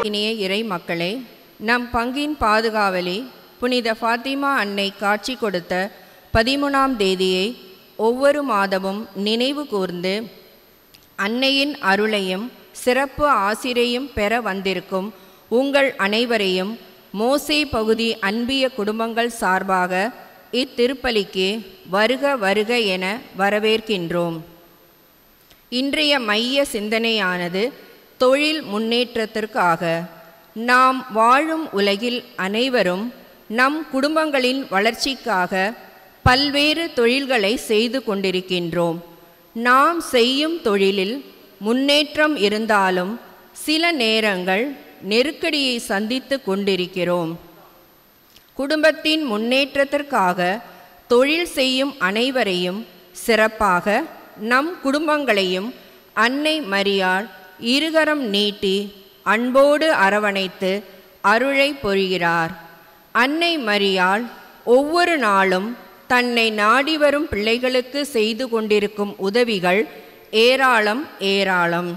இனிய இறை மக்களே, நம் பங்கின் பாதுகாவலி புனித ஃபாத்திமா அன்னை காட்சி கொடுத்த 13ஆம் தேதியை ஒவ்வொரு மாதமும் நினைவு கூர்ந்து அன்னையின் அருளையும் சிறப்பு ஆசிரையும் பெற வந்திருக்கும் உங்கள் அனைவரையும் மோசே பகுதி அன்பிய குடும்பங்கள் சார்பாக இத்திருப்பலிக்கு வருக வருக என வரவேற்கின்றோம். இன்றைய மைய சிந்தனையானது தொழில் முன்னேற்றத்திற்காக. நாம் வாழும் உலகில் அனைவரும் நம் குடும்பங்களின் வளர்ச்சிக்காக பல்வேறு தொழில்களை செய்து கொண்டிருக்கின்றோம். நாம் செய்யும் தொழிலில் முன்னேற்றம் இருந்தாலும் சில நேரங்கள் நெருக்கடியை சந்தித்து கொண்டிருக்கிறோம். குடும்பத்தின் முன்னேற்றத்திற்காக தொழில் செய்யும் அனைவரையும், சிறப்பாக நம் குடும்பங்களையும் அன்னை மரியாள் இருகரம் நீட்டி அன்போடு அரவணைத்து அருளை பொழிகிறார். அன்னை மரியாள் ஒவ்வொரு நாளும் தன்னை நாடி வரும் பிள்ளைகளுக்கு செய்து கொண்டிருக்கும் உதவிகள் ஏராளம் ஏராளம்.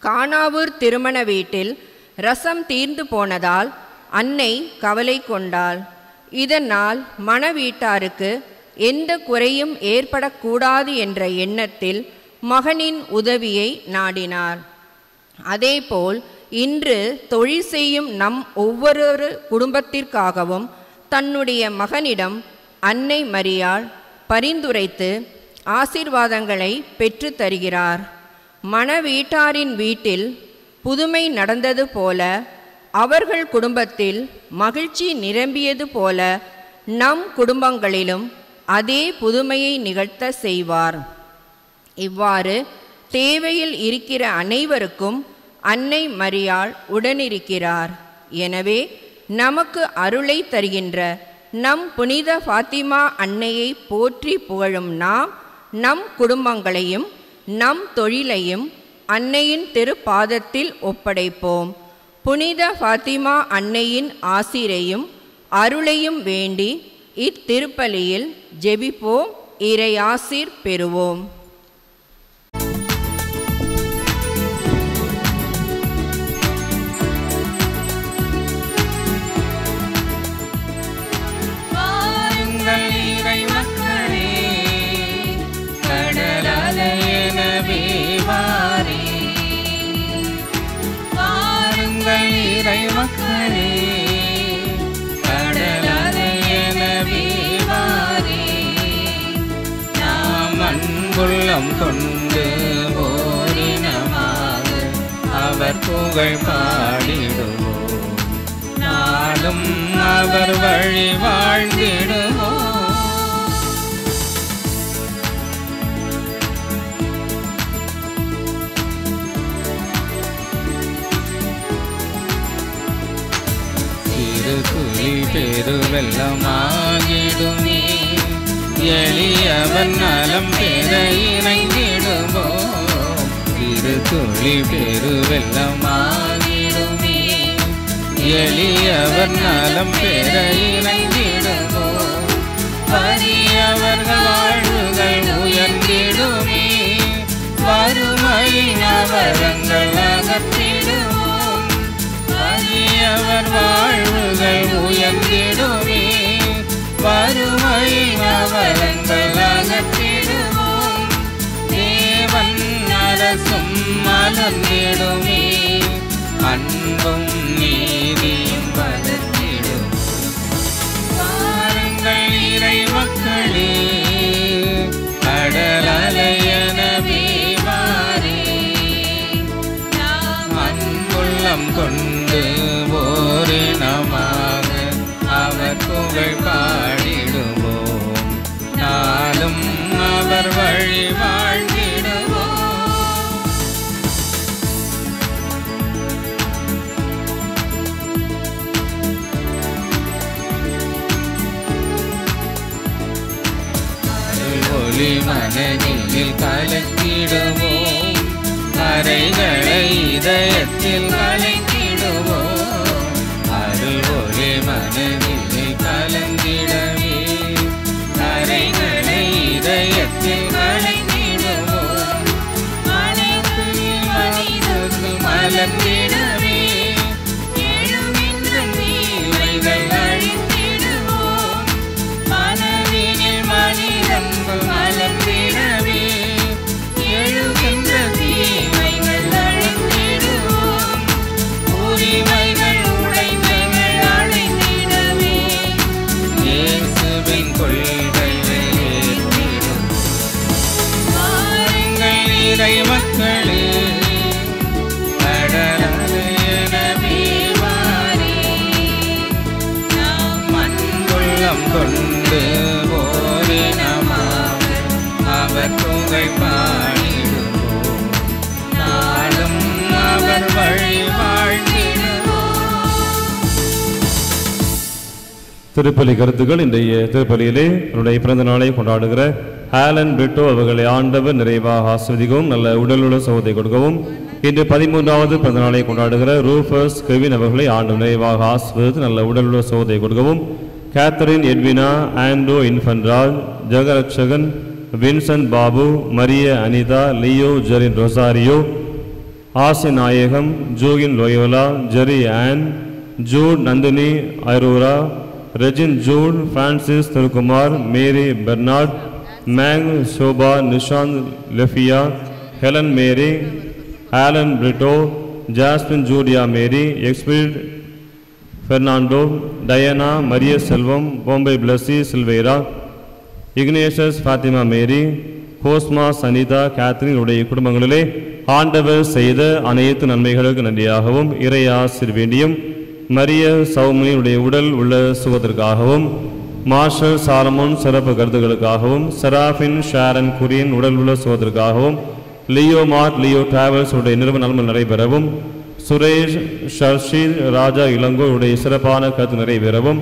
கானாவூர் திருமண வீட்டில் ரசம் தீர்ந்து போனதால் அன்னை கவலை கொண்டாள். இதனால் மணவீட்டாருக்கு எந்த குறையும் ஏற்படக்கூடாது என்ற எண்ணத்தில் மகனின் உதவியை நாடினார். அதேபோல் இன்று தொழில் செய்யும் நம் ஒவ்வொரு குடும்பத்திற்காகவும் தன்னுடைய மகனிடம் அன்னை மரியாள் பரிந்துரைத்து ஆசீர்வாதங்களை பெற்று தருகிறார். மணவீட்டாரின் வீட்டில் புதுமை நடந்தது போல, அவர்கள் குடும்பத்தில் மகிழ்ச்சி நிரம்பியது போல நம் குடும்பங்களிலும் அதே புதுமையை நிகழ்த்த செய்வார். இவ்வாறு தேவையில் இருக்கிற அனைவருக்கும் அன்னை மரியாள் உடனிருக்கிறார். எனவே நமக்கு அருளை தருகின்ற நம் புனித ஃபாத்திமா அன்னையை போற்றி புகழும் நாம் நம் குடும்பங்களையும் நம் தொழிலையும் அன்னையின் திருப்பாதத்தில் ஒப்படைப்போம். புனித ஃபாத்திமா அன்னையின் ஆசிரையும் அருளையும் வேண்டி இத்திருப்பலியில் ஜெபிப்போம், இறையாசீர் பெறுவோம். உள்ளம் கொண்டு ஓரினமாக அவர் புகழ் பாடிடுவோம். நாளும் அவர் வழி வாழ்ந்திடுவோம். சிறு துளி பெருவெல்லமாகிடுமே, எளியவன் நலம் பெற இணைந்திடுவோம். திரு துளி பெருவெல்லமாகிடுமே, எளியவன் நலம் பெற இணைந்திடுவோம். வறியவர்கள் வாழ்வுகள் உயர்ந்திடுமே, வறுமையின் அவரங்கள் அகற்றிடுவோம். வறியவர் வாழ்வுகள் உயர்ந்திடுமே, வறுமையின் அவரங்கள் அகற்றிடுவோம். தேவன் அரசும் மலர்ந்திடுமே, அன்பும் நீதியும் வளர்ந்திடும். வாருங்கள் இறை மக்களே, கடல் அலையெனவே வாரே, அன்புள்ளம் கொண்டு ஓரினமாக அவர் புகழ் பாடிடுவோம். நாளும் அவர் வழி வாழ்ந்திடுவோம். அருள் ஒளி மனதில் கலக்கிடுவோம், அறைகளை இதயத்தில் கலக்கிடுவோம். அருள் ஒளி மனதில் கலந்திடவே, அறைகளை இதயத்தில் கலக்கிடுவோம். அனைத்து மனிதர்கள் மலர்ந்திடவே, திருப்பலி கருத்துக்கள். இன்றைய திருப்பலியிலே என்னுடைய பிறந்த நாளை கொண்டாடுகிற ஆலன் பிரிட்டோ அவர்களை ஆண்டவர் நிறைவாக ஆஸ்வதிக்கவும் நல்ல உடலுள்ள சுகத்தை கொடுக்கவும். இன்று 13வது பிறந்த நாளை கொண்டாடுகிற ரூஃபஸ் கெவின் அவர்களை ஆண்டவர் நிறைவாக ஆஸ்வதித்து நல்ல உடலுள்ள சுகத்தை கொடுக்கவும். கேத்தரின் எட்வினா, ஆண்ட்ரோ இன்ஃபன்ராஜ், ஜெகரட்சகன் வின்சென்ட் பாபு, மரிய அனிதா, லியோ ஜெரின் ரொசாரியோ, ஆசி நாயகம், ஜோகின் லோயோலா, ஜெரி ஆன், ஜூட் நந்தினி ஐரோரா, ரெஜின் ஜூட், பிரான்சிஸ் திருக்குமார், மேரி பெர்னார்ட், மேங் சோபா, நிஷாந்த் லெஃபியா, ஹெலன் மேரி, ஆலன் பிரிட்டோ, ஜாஸ்மின் ஜூடியா மேரி, எக்ஸ்பிரிட் பெர்னாண்டோ, டயனா, மரிய செல்வம், பாம்பே பிளஸி சில்வேரா, இக்னேஷஸ் ஃபாத்திமா மேரி, கோஸ்மா சனிதா கேத்ரின் உடைய குடும்பங்களிலே ஆண்டவர் செய்த அனைத்து நன்மைகளுக்கு நன்றியாகவும் இறையாசிர் வேண்டியும் மரிய சௌமியுடைய உடல் உள்ள சுகத்திற்காகவும் மார்ஷல் சாலமோன் சிறப்பு கருத்துக்களுக்காகவும் செராஃபின் ஷாரன் குரியன் உடல் உள்ள சுகத்திற்காகவும் லியோ மார்ட் லியோ டிராவல்ஸ் உடைய நிறுவன நலன்கள் நடைபெறவும் சுரேஷ் ஷர்ஷீர் ராஜா இளங்கோ உடைய சிறப்பான கருத்து நிறைவேறவும்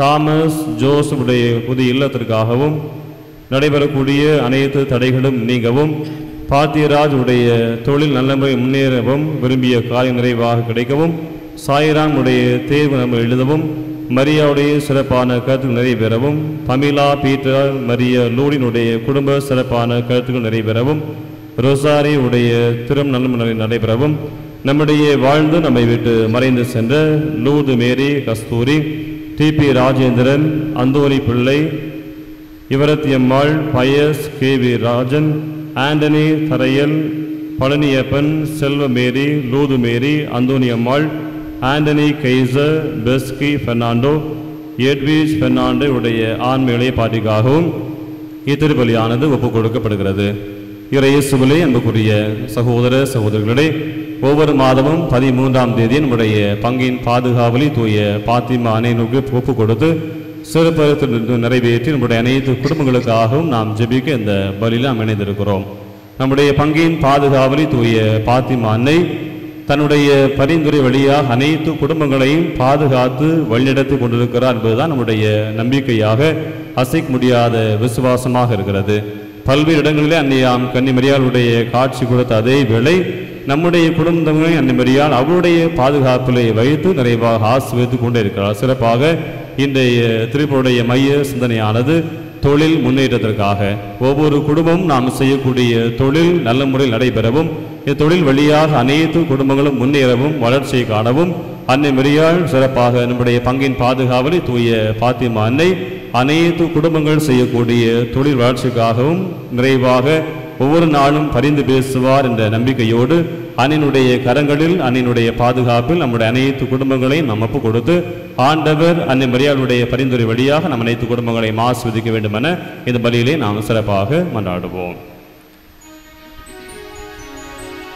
தாமஸ் ஜோஸ் உடைய புதிய இல்லத்திற்காகவும் நடைபெறக்கூடிய அனைத்து தடைகளும் நீங்கவும் பாத்தியராஜ் உடைய தொழில் நல்ல முறை முன்னேறவும் விரும்பிய காரியம் நிறைவாக கிடைக்கவும் சாய்ராம் உடைய தேர்வு நம்ம எழுதவும் மரியாவுடைய சிறப்பான கருத்துக்கள் நிறைவேறவும் பமிலா பீட்டர் மரிய லூடினுடைய குடும்ப சிறப்பான கருத்துக்கள் நிறைவேறவும் ரொசாரி உடைய திறம் நல்ல நடைபெறவும் நம்முடைய வாழ்ந்து நம்மை விட்டு மறைந்து சென்ற லூது மேரி கஸ்தூரி டிபி ராஜேந்திரன் அந்தோனி பிள்ளை இவரத்தியம்மாள் பயஸ் கேவி ராஜன் ஆண்டனி தரையல் பழனியப்பன் செல்வ மேரி லூது மேரி அந்தோனி அம்மாள் ஆண்டனி கெய்சர் பெஸ்கி பெர்னாண்டோ எட்விஸ் பெர்னாண்டோ உடைய ஆண்மைகளை பாட்டிக்காகவும் இத்திருப்பலியானது ஒப்புக் கொடுக்கப்படுகிறது. இறையேசுவிலே அன்புக்குரிய சகோதர சகோதரிகளே, ஒவ்வொரு மாதமும் 13ஆம் தேதி நம்முடைய பங்கின் பாதுகாவலி தூய பாத்திமா அன்னையினுக்கு ஒப்புக் கொடுத்து சிறப்பு நிறைவேற்றி நம்முடைய அனைத்து குடும்பங்களுக்காகவும் நாம் ஜெபிக்க இந்த பலியில் நாம் இணைந்திருக்கிறோம். நம்முடைய பங்கின் பாதுகாவலி தூய பாத்திமா அன்னை தன்னுடைய பரிந்துரை வழியாக அனைத்து குடும்பங்களையும் பாதுகாத்து வழிநடத்தி கொண்டிருக்கிறார் என்பதுதான் நம்முடைய நம்பிக்கையாக அசைக்க முடியாத விசுவாசமாக இருக்கிறது. பல்வேறு இடங்களிலே அன்னையாம் கன்னிமரியாளுடைய காட்சி கொடுத்த அதே வேளை நம்முடைய குடும்பங்களை அன்னிமரியால் அவருடைய பாதுகாப்பிலே வைத்து நிறைவாக ஆசீர்வதித்துக் கொண்டே இருக்கிறார். சிறப்பாக இன்றைய திருப்பலியுடைய மைய சிந்தனையானது தொழில் முன்னேற்றத்திற்காக. ஒவ்வொரு குடும்பமும் நாம் செய்யக்கூடிய தொழில் நல்ல முறையில் நடைபெறவும் இத்தொழில் வழியாக அனைத்து குடும்பங்களும் முன்னேறவும் வளர்ச்சியை காணவும் அன்னை மரியாள் சிறப்பாக நம்முடைய பங்கின் பாதுகாவலி தூய பாத்திமா அன்னை அனைத்து குடும்பங்கள் செய்யக்கூடிய தொழில் வளர்ச்சிக்காகவும் நிறைவாக ஒவ்வொரு நாளும் பரிந்து பேசுவார் என்ற நம்பிக்கையோடு அன்னையினுடைய கரங்களில் அன்னையினுடைய பாதுகாப்பில் நம்முடைய அனைத்து குடும்பங்களையும் நாம் ஒப்பு கொடுத்து ஆண்டவர் அன்னை மரியாளுடைய பரிந்துரை வழியாக நம் அனைத்து குடும்பங்களையும் ஆசீர்வதிக்க வேண்டும் என இந்த பலியிலே நாம் சிறப்பாக மன்றாடுவோம்.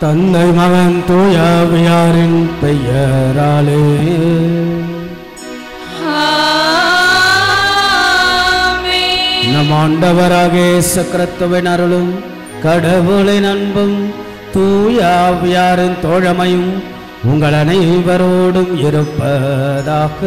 தந்தை மகன் தூய ஆவியாரின் பெயராலே நம் ஆண்டவராகிய இயேசு கிறிஸ்துவின் அருளும் கடவுளின் அன்பும் தூய ஆவியாரின் தோழமையும் உங்கள் அனைவரோடும் இருப்பதாக.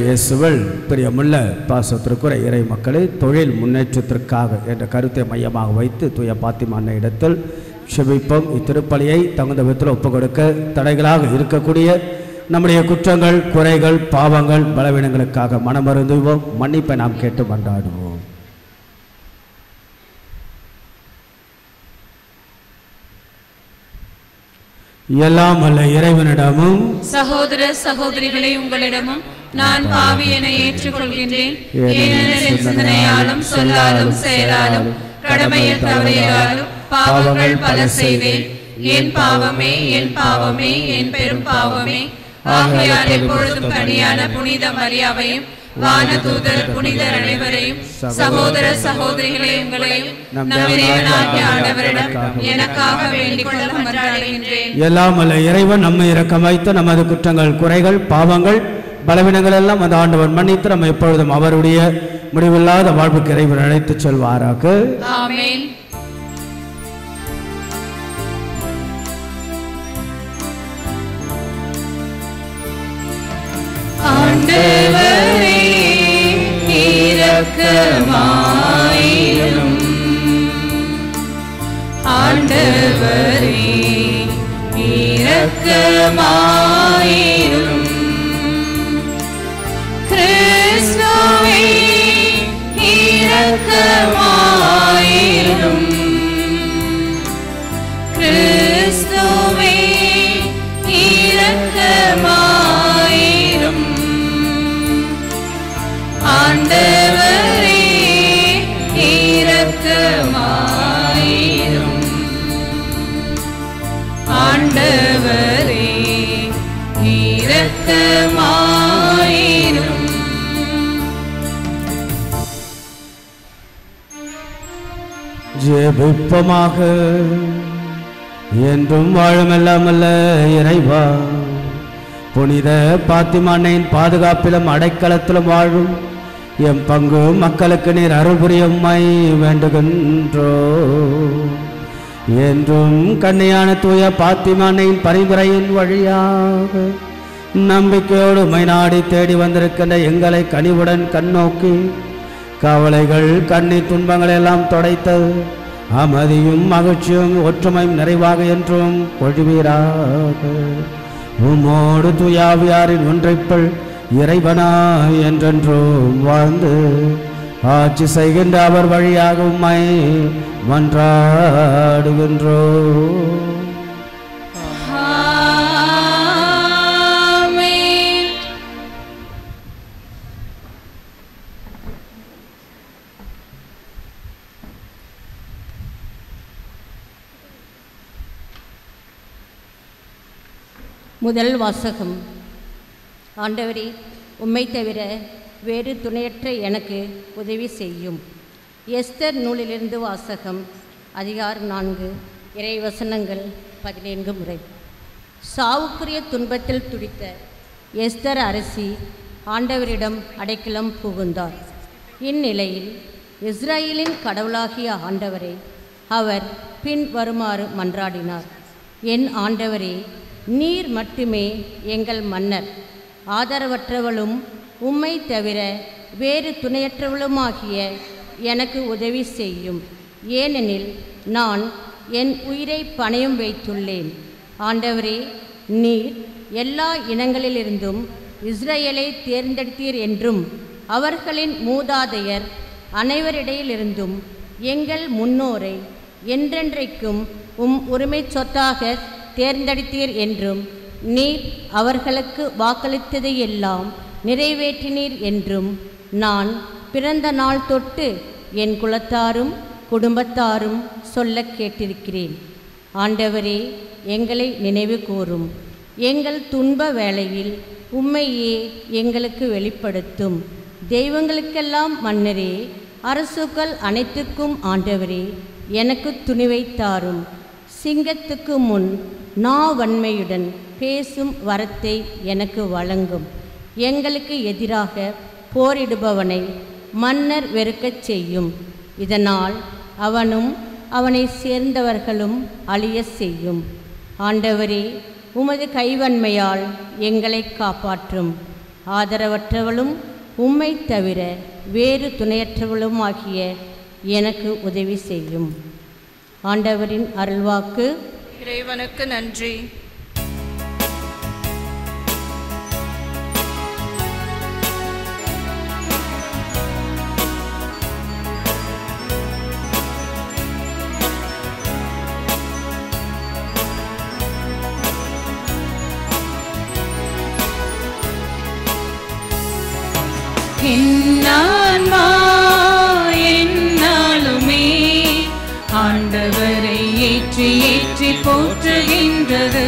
இயேசுவில் பிரியமுள்ள பாசத்திற்குரிய இறை மக்களை தொழில் முன்னேற்றத்திற்காக என்ற கருத்தை மையமாக வைத்து தூய பாத்திமா அன்னை இடத்தில் செபிப்போம். இத்திருப்பலியை தகுந்த விதத்தில் ஒப்புக் கொடுக்க தடைகளாக இருக்கக்கூடிய நம்முடைய குற்றங்கள் குறைகள் பாவங்கள் பலவீனங்களுக்காக மனமருந்துவோம். மன்னிப்பை நாம் கேட்டு மன்றாடுவோம். எல்லாம் வல்ல இறைவனிடமும் சகோதர சகோதரிகளை உங்களிடமும் நான் பாவி என ஏற்றுக்கொள்கின்றேன். ஏனெனில் சிந்தனையாலும் சொல்லாலும் செயலாலும் கடமையில் தவறியதாலும் பாவங்கள் பல செய்தேன். என் பாவமே என் பாவமே என் பெரும் பாவமே. ஆகையால் எப்பொழுதும் கனியான புனித மரியாவையும் வானதூதர் புனிதர் அனைவரையும் சகோதர சகோதரிகளை உங்களையும் நம் இறைவனாகிய ஆண்டவரிடம் எனக்காக வேண்டிக் கொள்ள மன்றாடுகின்றேன். எல்லாம் வல்ல இறைவன் நம்மை இரக்கம் வைத்து நமது குற்றங்கள் குறைகள் பாவங்கள் பலவீனங்கள் எல்லாம் அந்த ஆண்டவர் மன்னித்து நம்ம எப்பொழுதும் அவருடைய முடிவில்லாத வாழ்வுக்கு இறைவன் அழைத்துச் செல்வாராக. ஆமென். ஆண்டவரே இரக்கமாயிரும். ஆண்டவரே இரக்கமாயிரும். கிறிஸ்துவே இரக்கமாயிரும். கிறிஸ்துவே இரக்கமாயிரும். ஆண்டவரே இரக்கமாயிரும். ஆண்டவரே இரக்கமாயிரும். ஜெபிப்பமாக. என்றும் வாழுமெல்லாமல்ல இறைவா, புனித பாத்திமா அன்னையின் பாதுகாப்பிலும் அடைக்கலத்திலும் வாழும் எம் பங்கு மக்களுக்கு நீர் அருள் புரியும்மை வேண்டுகின்றோ. என்றும் கன்னியான தூய பாத்திமா அன்னையின் பரிந்துரையின் வழியாக நம்பிக்கையோடு உம்மை நாடி தேடி வந்திருக்கின்ற எங்களை கனிவுடன் கண்ணோக்கி கவலைகள் கண்ணீர் துன்பங்கள் எல்லாம் தொடைத்தது அமைதியும் மகிழ்ச்சியும் ஒற்றுமையும் நிறைவாக என்றும் பொழிவீராக. உம்மோடு தூயாவியாரின் ஒன்றைப்பள் இறைவனா என்றென்றும் வாழ்ந்து ஆட்சி செய்கின்ற அவர் வழியாக உம்மை மன்றாடுகின்றோம். முதல் வாசகம். ஆண்டவரே, உம்மை தவிர வேறு துணையற்ற எனக்கு உதவி செய்யும். எஸ்தர் நூலிலிருந்து வாசகம். அதிகாரம் 4, இறைவசனங்கள் 14 முறை. சாவுக்குரிய துன்பத்தில் துடித்த எஸ்தர் அரசி ஆண்டவரிடம் அடைக்கலம் புகுந்தார். இந்நிலையில் இஸ்ரேலின் கடவுளாகிய ஆண்டவரை அவர் பின் வருமாறு மன்றாடினார். என் ஆண்டவரே, நீர் மட்டுமே எங்கள் மன்னர். ஆதரவற்றவளும் உம்மை தவிர வேறு துணையற்றவளுமாகிய எனக்கு உதவி செய்யும். ஏனெனில் நான் என் உயிரை பணயம் வைத்துள்ளேன். ஆண்டவரே, நீர் எல்லா இனங்களிலிருந்தும் இஸ்ரேலை தேர்ந்தெடுத்தீர் என்றும் அவர்களின் மூதாதையர் அனைவரிடையிலிருந்தும் எங்கள் முன்னோரை என்றென்றைக்கும் உரிமை சொத்தாக தேர்ந்தெடுத்தீர் என்றும் நீர் அவர்களுக்கு வாக்களித்ததையெல்லாம் நிறைவேற்றினீர் என்றும் நான் பிறந்த நாள் தொட்டு என் குலத்தாரும் குடும்பத்தாரும் சொல்ல கேட்டிருக்கிறேன். ஆண்டவரே, எங்களை நினைவு கூரும். எங்கள் துன்ப வேளையில் உம்மையே எங்களுக்கு வெளிப்படுத்தும். தெய்வங்களுக்கெல்லாம் மன்னரே, அரசுகள் அனைத்துக்கும் ஆண்டவரே, எனக்கு துணிவை தாரும். சிங்கத்துக்கு முன் நாவன்மையுடன் பேசும் வரத்தை எனக்கு வழங்கும். எங்களுக்கு எதிராக போரிடுபவனை மன்னர் வெறுக்கச் செய்யும். இதனால் அவனும் அவனை சேர்ந்தவர்களும் அழிய செய்யும். ஆண்டவரே, உமது கைவன்மையால் எங்களை காப்பாற்றும். ஆதரவற்றவளும் உம்மை தவிர வேறு துணையற்றவளும் ஆகிய எனக்கு உதவி செய்யும். ஆண்டவரின் அருள்வாக்கு. இறைவனுக்கு நன்றி. என்னாலுமே ஆண்டவரை ஏற்றி ஏற்றி போற்றுகின்றது.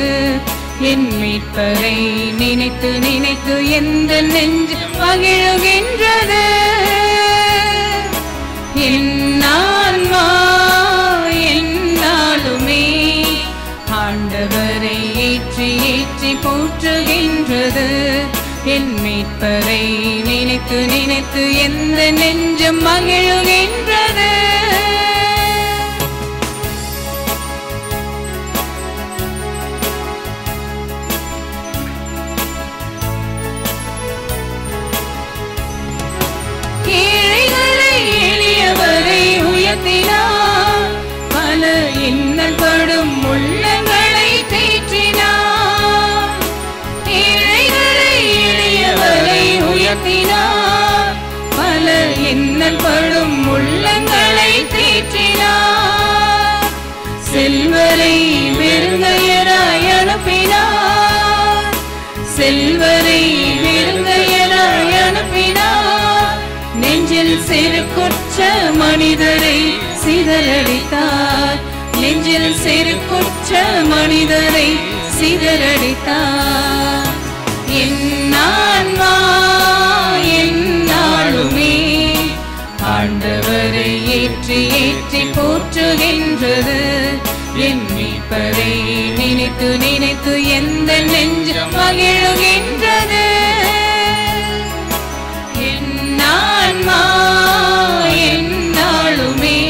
என் மீட்பரை நினைத்து நினைத்து எந்த நெஞ்சு மகிழுகின்றது. என்னாலுமே ஆண்டவரை ஏற்றி ஏற்றி போற்றுகின்றது. என் மீட்பரை நினைத்து நினைத்து எந்த நெஞ்சம் மகிழுகின்றது. செல்வரை வெறுங்கையராய் அனுப்பினார், செல்வரை வெறுங்கையராய் அனுப்பினார். நெஞ்சில் செருக்குற்ற மனிதரை சிதறடித்தார், நெஞ்சில் செருக்குற்ற மனிதரை சிதறடித்தார். என் ஆன்மா எந்நாளுமே ஆண்டவரை ஏற்றி ஏற்றி போற்றுகின்றது. என் மீட்பரை நினைத்து நினைத்து எந்த நெஞ்சம் மகிழுகின்றது. என் ஆன்மா எந்நாளுமே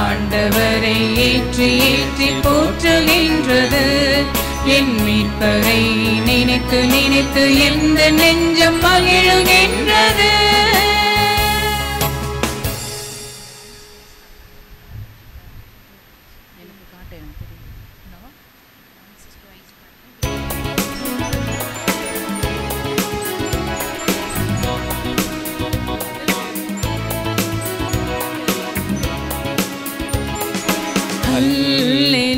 ஆண்டவரை ஏற்றி ஏற்றி போற்றுகின்றது. என் மீட்பரை நினைத்து நினைத்து எந்த நெஞ்சம் மகிழுகின்றது.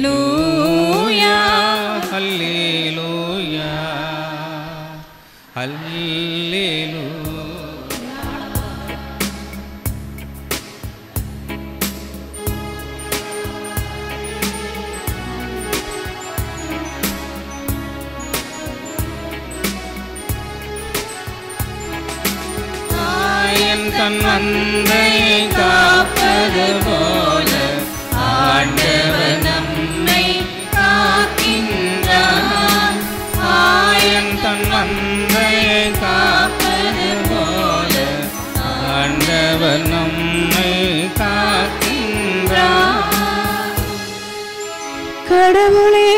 ஹல்லேலூயா ஹல்லேலூயா ஹல்லேலூயா. ஆயன் தன் மந்தையை காப்பது போல ஆண்டவர் நம்மை காக்கின்றார். ஆயன் தன் மந்தையை காப்பது போல ஆண்டவர் நம்மை காக்கின்றார். கடவுளே,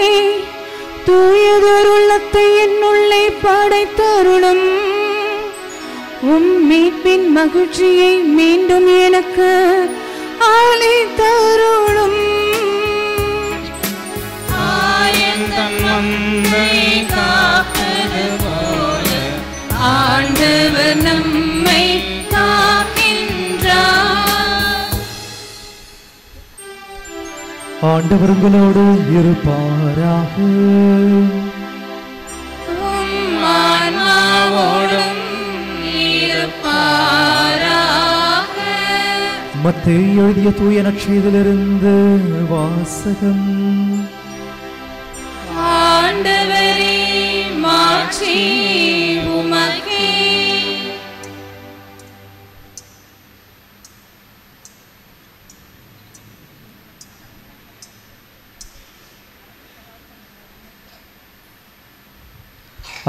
தூயதொரு உள்ளத்தை என்னுள்ளே படைத்தருளும். உம் மீட்பின் மகிழ்ச்சியை மீண்டும் எனக்கு அளித்தருளும். ஆயன் தன் மந்தையை காப்பது போல ஆண்டவர் நம்மை காக்கின்றார். ஆண்டவர் உங்களோடு இருப்பாராக. உம் ஆன்மாவோடும் இருப்பாராக. மத்தேயு எழுதிய தூய நற்செய்தியிலிருந்து வாசகம். ஆண்டவரே, மாட்சி உமக்கே.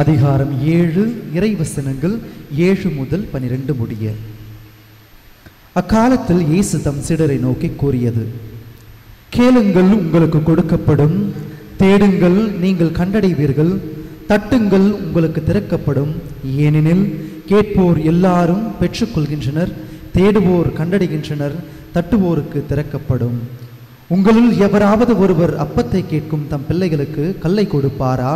அதிகாரம் 7, இறைவசனங்கள் 7 முதல் 12 முடிய. அக்காலத்தில் இயேசு தம் சீடரை நோக்கி கூறியது: கேளுங்கள், உங்களுக்கு கொடுக்கப்படும்; தேடுங்கள், நீங்கள் கண்டடைவீர்கள்; தட்டுங்கள், உங்களுக்கு திறக்கப்படும். ஏனெனில் கேட்போர் எல்லாரும் பெற்றுக்கொள்கின்றனர், தேடுவோர் கண்டடைகின்றனர், தட்டுவோருக்கு திறக்கப்படும். உங்களுள் எவராவது ஒருவர் அப்பத்தை கேட்கும் தம் பிள்ளைகளுக்கு கல்லை கொடுப்பாரா?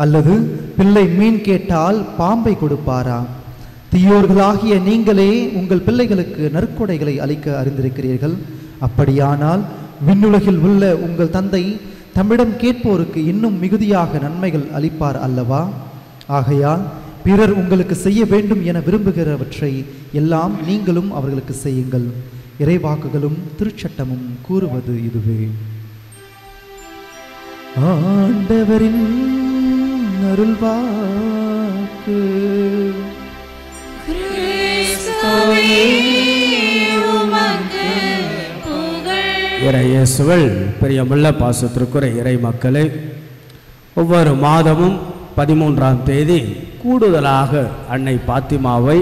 அல்லது பிள்ளை மீன் கேட்டால் பாம்பை கொடுப்பாரா? தீயோர்களாகிய நீங்களே உங்கள் பிள்ளைகளுக்கு நற்கொடைகளை அளிக்க அறிந்திருக்கிறீர்கள். அப்படியானால் விண்ணுலகில் உள்ள உங்கள் தந்தை தம்மிடம் கேட்போருக்கு இன்னும் மிகுதியாக நன்மைகள் அளிப்பார் அல்லவா? ஆகையால் பிறர் உங்களுக்கு செய்ய வேண்டும் என விரும்புகிறவற்றை எல்லாம் நீங்களும் அவர்களுக்கு செய்யுங்கள். இறைவாக்குகளும் திருச்சட்டமும் கூறுவது இதுவே. ஆண்டவரின் அருள்வாக்கு. இறையேசுவில் பிரியமுள்ள பாசத்திற்குரிய இறை மக்களே, ஒவ்வொரு மாதமும் 13ஆம் தேதி கூடுதலாக அன்னை பாத்திமாவை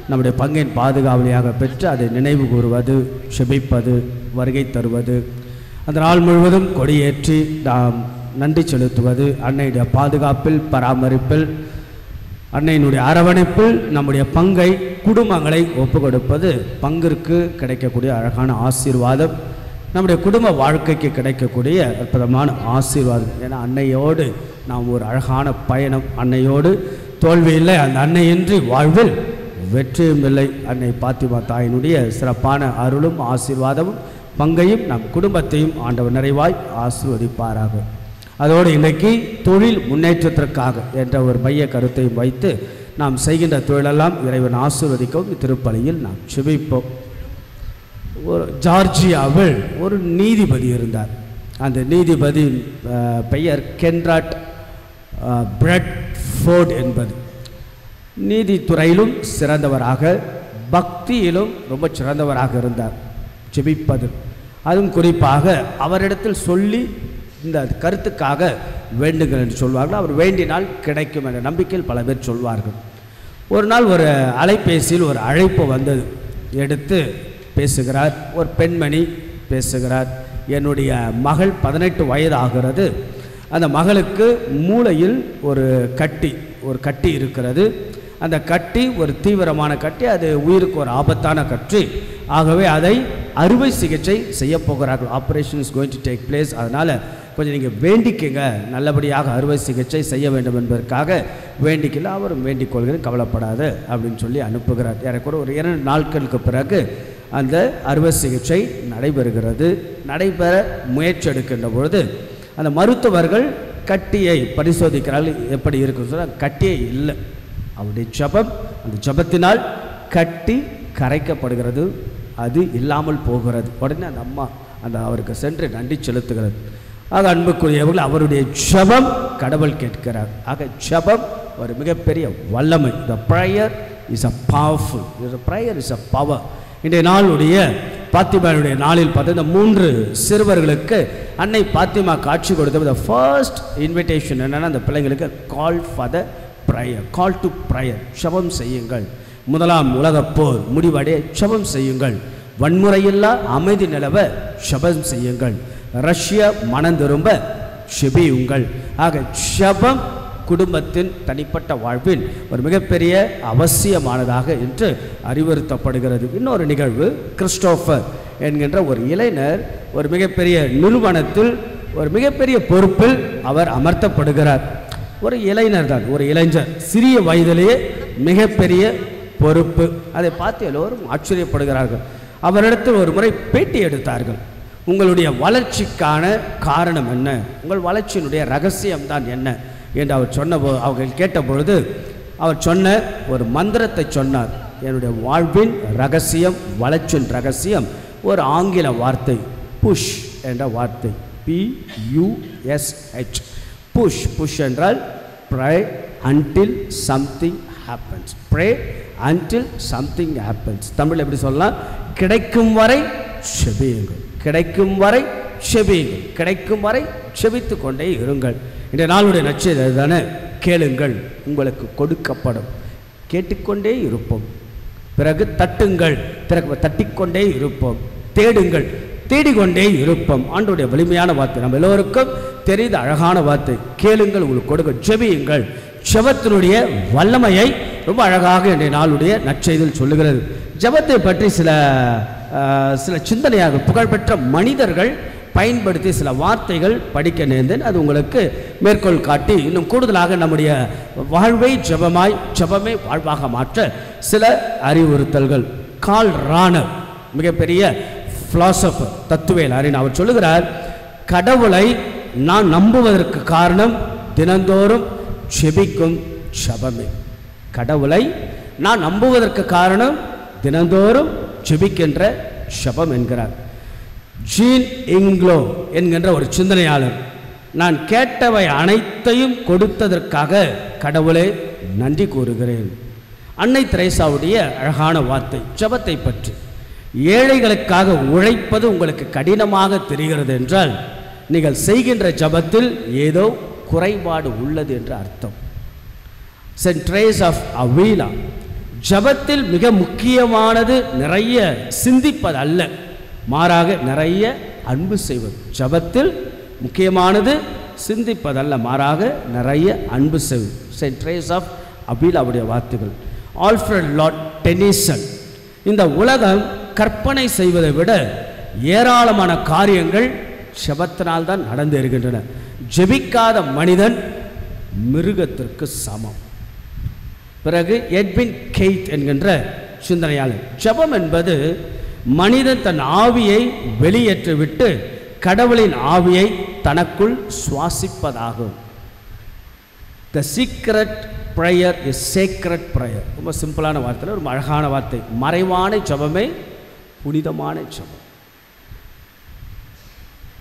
நம்முடைய பங்கின் பாதுகாவலியாக பெற்று அதை நினைவு கூறுவது, செபிப்பது, வருகை தருவது, அந்த நாள் முழுவதும் கொடியேற்றி நாம் நன்றி செலுத்துவது, அன்னையுடைய பாதுகாப்பில், பராமரிப்பில், அன்னையினுடைய அரவணைப்பில் நம்முடைய பங்கை, குடும்பங்களை ஒப்பு கொடுப்பது பங்கிற்கு கிடைக்கக்கூடிய அழகான ஆசீர்வாதம், நம்முடைய குடும்ப வாழ்க்கைக்கு கிடைக்கக்கூடிய அற்புதமான ஆசீர்வாதம். ஏன்னா அன்னையோடு நாம் ஒரு அழகான பயணம். அன்னையோடு தோல்வி இல்லை, அந்த அன்னையின்றி வாழ்வில் வெற்றியும் இல்லை. அன்னை பாத்திமா தாயினுடைய சிறப்பான அருளும் ஆசீர்வாதமும் பங்கையும் நம் குடும்பத்தையும் ஆண்டவர் நிறைவாய் ஆசீர்வதிப்பாராக. அதோடு இன்றைக்கி தொழில் முன்னேற்றத்திற்காக என்ற ஒரு மைய கருத்தையும் வைத்து நாம் செய்கின்ற தொழிலெல்லாம் இறைவன் ஆசீர்வதிக்கவும் இத்திருப்பலியில் நாம் செபிப்போம். ஒரு ஜார்ஜியாவில் ஒரு நீதிபதி இருந்தார். அந்த நீதிபதியின் பெயர் கென்ராட் பிரெட்ஃபோர்ட் என்பது. நீதித்துறையிலும் சிறந்தவராக, பக்தியிலும் ரொம்ப சிறந்தவராக இருந்தார். ஜெபிப்பது அதுவும் குறிப்பாக அவரிடத்தில் சொல்லி இந்த கருத்துக்காக வேண்டுங்கள் என்று சொல்வார்கள். அவர் வேண்டினால் கிடைக்கும் என்ற நம்பிக்கையில் பல பேர் சொல்வார்கள். ஒரு நாள் ஒரு அலைபேசியில் ஒரு அழைப்பு வந்தது. எடுத்து பேசுகிறார். ஒரு பெண்மணி பேசுகிறார். என்னுடைய மகள் 18 வயது ஆகிறது. அந்த மகளுக்கு மூளையில் ஒரு கட்டி இருக்கிறது. அந்த கட்டி ஒரு தீவிரமான கட்டி, அது உயிருக்கு ஒரு ஆபத்தான கட்டி. ஆகவே அதை அறுவை சிகிச்சை செய்ய போகிறார்கள். Operation is going to take place. அதனால் கொஞ்சம் நீங்கள் வேண்டிக்கங்க, நல்லபடியாக அறுவை சிகிச்சை செய்ய வேண்டும் என்பதற்காக வேண்டிக்கல. அவரும் வேண்டிக் கொள்கிறேன், கவலைப்படாத அப்படின்னு சொல்லி அனுப்புகிறார். ஏறக்குறை ஒரு 2 நாட்களுக்கு பிறகு அந்த அறுவை சிகிச்சை நடைபெறுகிறது. நடைபெற முயற்சி எடுக்கின்ற பொழுது அந்த மருத்துவர்கள் கட்டியை பரிசோதிக்கிறார்கள். எப்படி இருக்குன்னு சொன்னால் கட்டியே இல்லை. அவருடைய ஜபம், அந்த ஜபத்தினால் கட்டி கரைக்கப்படுகிறது, அது இல்லாமல் போகிறது. உடனே அந்த அம்மா அவருக்கு சென்று நன்றி செலுத்துகிறது. ஆக அன்புக்குரியவர்கள், அவருடைய ஜபம் கடவுள் கேட்கிறார். ஆக ஜபம் ஒரு மிகப்பெரிய வல்லமை. The prayer is a powerful, the prayer is a power. இன்றைய நாளுடைய பாத்திமாவுடைய நாளில் பார்த்து இந்த 3 சிறுவர்களுக்கு அன்னை பாத்திமா காட்சி கொடுத்த ஃபர்ஸ்ட் இன்விடேஷன் என்னென்னா, அந்த பிள்ளைங்களுக்கு call for the prayer, call to prayer, ஜெபம் செய்யுங்கள். முதலாம் உலகப் போர் முடிவடைய ஜெபம் செய்யுங்கள். வன்முறையில்லா அமைதி நிலவ ஜெபம் செய்யுங்கள். ரஷ்யா மனம் திரும்ப ஜெபியுங்கள். ஆக ஜெபம் குடும்பத்தின் தனிப்பட்ட வாழ்வில் ஒரு மிகப்பெரிய அவசியமானதாக என்று அறிவுறுத்தப்படுகிறது. இன்னொரு நிகழ்வு, கிறிஸ்டோபர் என்கின்ற ஒரு இளைஞர் ஒரு மிகப்பெரிய நிறுவனத்தில் ஒரு மிகப்பெரிய பொறுப்பில் அவர் அமர்த்தப்படுகிறார். ஒரு இளைஞர் தான், ஒரு இளைஞர், சிறிய வயதிலேயே மிகப்பெரிய பொறுப்பு. அதை பார்த்து எல்லோரும் ஆச்சரியப்படுகிறார்கள். அவரிடத்தில் ஒரு முறை பேட்டி எடுத்தார்கள். உங்களுடைய வளர்ச்சிக்கான காரணம் என்ன, உங்கள் வளர்ச்சியினுடைய ரகசியம்தான் என்ன என்று அவர் அவர்கள் கேட்டபொழுது அவர் சொன்ன ஒரு மந்திரத்தை சொன்னார். என்னுடைய வாழ்வின் ரகசியம், வளர்ச்சியின் ரகசியம் ஒரு ஆங்கில வார்த்தை, புஷ் என்ற வார்த்தை, PUSH. புஷ். புஷ் என்றால் pray until something happens. pray until something happens. Tamil எப்படி சொல்லலாம்? கிடைக்கும் வரை செபியுங்கள், கிடைக்கும் வரை செபியுங்கள், கிடைக்கும் வரை செபித்து கொண்டே இருங்கள். இந்த நாளுடைய நற்செய்தி தானே, கேளுங்கள் உங்களுக்கு கொடுக்கப்படும், கேட்டுக்கொண்டே இருப்போம். பிறகு தட்டுங்கள், தட்டிக்கொண்டே இருப்போம். தேடுங்கள், தேடிக்கொண்டே இருப்போம். ஆண்டவருடைய வலிமையான வார்த்தை, நம்ம எல்லோருக்கும் தெரிந்த அழகான வார்த்தை. கேளுங்கள் உங்களுக்கு கொடுக்க, ஜெபியுங்கள். ஜெபத்தினுடைய வல்லமையை ரொம்ப அழகாக இன்றைய நாளுடைய நற்செய்தியில் சொல்லுகிறது. ஜெபத்தை பற்றி சில சிந்தனையாக புகழ்பெற்ற மனிதர்கள் பயன்படுத்தி சில வார்த்தைகள் படிக்க நேர்ந்தேன். அது உங்களுக்கு மேற்கோள் காட்டி இன்னும் கூடுதலாக நம்முடைய வாழ்வை ஜெபமே வாழ்வாக மாற்ற சில அறிவுறுத்தல்கள். கார்ல் ரானர், மிகப்பெரிய பிலாசபர், தத்துவியல் அறிஞர், அவர் சொல்லுகிறார், கடவுளை நான் நம்புவதற்கு காரணம் தினந்தோறும் ஜெபிக்கும் ஜெபமே. கடவுளை நான் நம்புவதற்கு காரணம் தினந்தோறும் ஜெபிக்கின்ற ஜெபம் என்கிறார். ஜீன் இங்க்லோ என்கின்ற ஒரு சிந்தனையாளர், நான் கேட்டவை அனைத்தையும் கொடுத்ததற்காக கடவுளே நன்றி கூறுகிறேன். அன்னை தெரேசாவுடைய அழகான வார்த்தை ஜெபத்தை பற்றி, ஏழைகளுக்காக உழைப்பது உங்களுக்கு கடினமாக தெரிகிறது என்றால் நீங்கள் செய்கின்ற ஜெபத்தில் ஏதோ குறைபாடு உள்ளது என்று அர்த்தம். சென்ட் தெரேசா ஆஃப் அவிலா, ஜெபத்தில் மிக முக்கியமானது நிறைய சிந்திப்பது அல்ல, மாறாக நிறைய அன்பு செய்வது. ஜெபத்தில் முக்கியமானது சிந்திப்பதல்ல, மாறாக நிறைய அன்பு செய்வது. சென்ட் தெரேசா ஆஃப் அவிலாவுடைய வார்த்தைகள். ஆல்ஃபிரட் லார்ட் டெனிசன், இந்த உலகம் கற்பனை செய்வதை விட ஏராளமான காரியங்கள் ஜெபத்தினால் தான் நடந்து இருக்கின்றன. ஜெபிக்காத மனிதன் மிருகத்திற்கு சமம். பிறகு எட்வின் கெய்ட் என்கின்ற சிந்தனையாளர், ஜெபம் என்பது மனிதன் தன் ஆவியை வெளியேற்றிவிட்டு கடவுளின் ஆவியை தனக்குள் சுவாசிப்பதாகும். The secret prayer is sacred prayer. ரொம்ப சிம்பிளான வார்த்தையில் ரொம்ப அழகான வார்த்தை. மறைவான ஜெபமே புனிதமான ஜெபம்.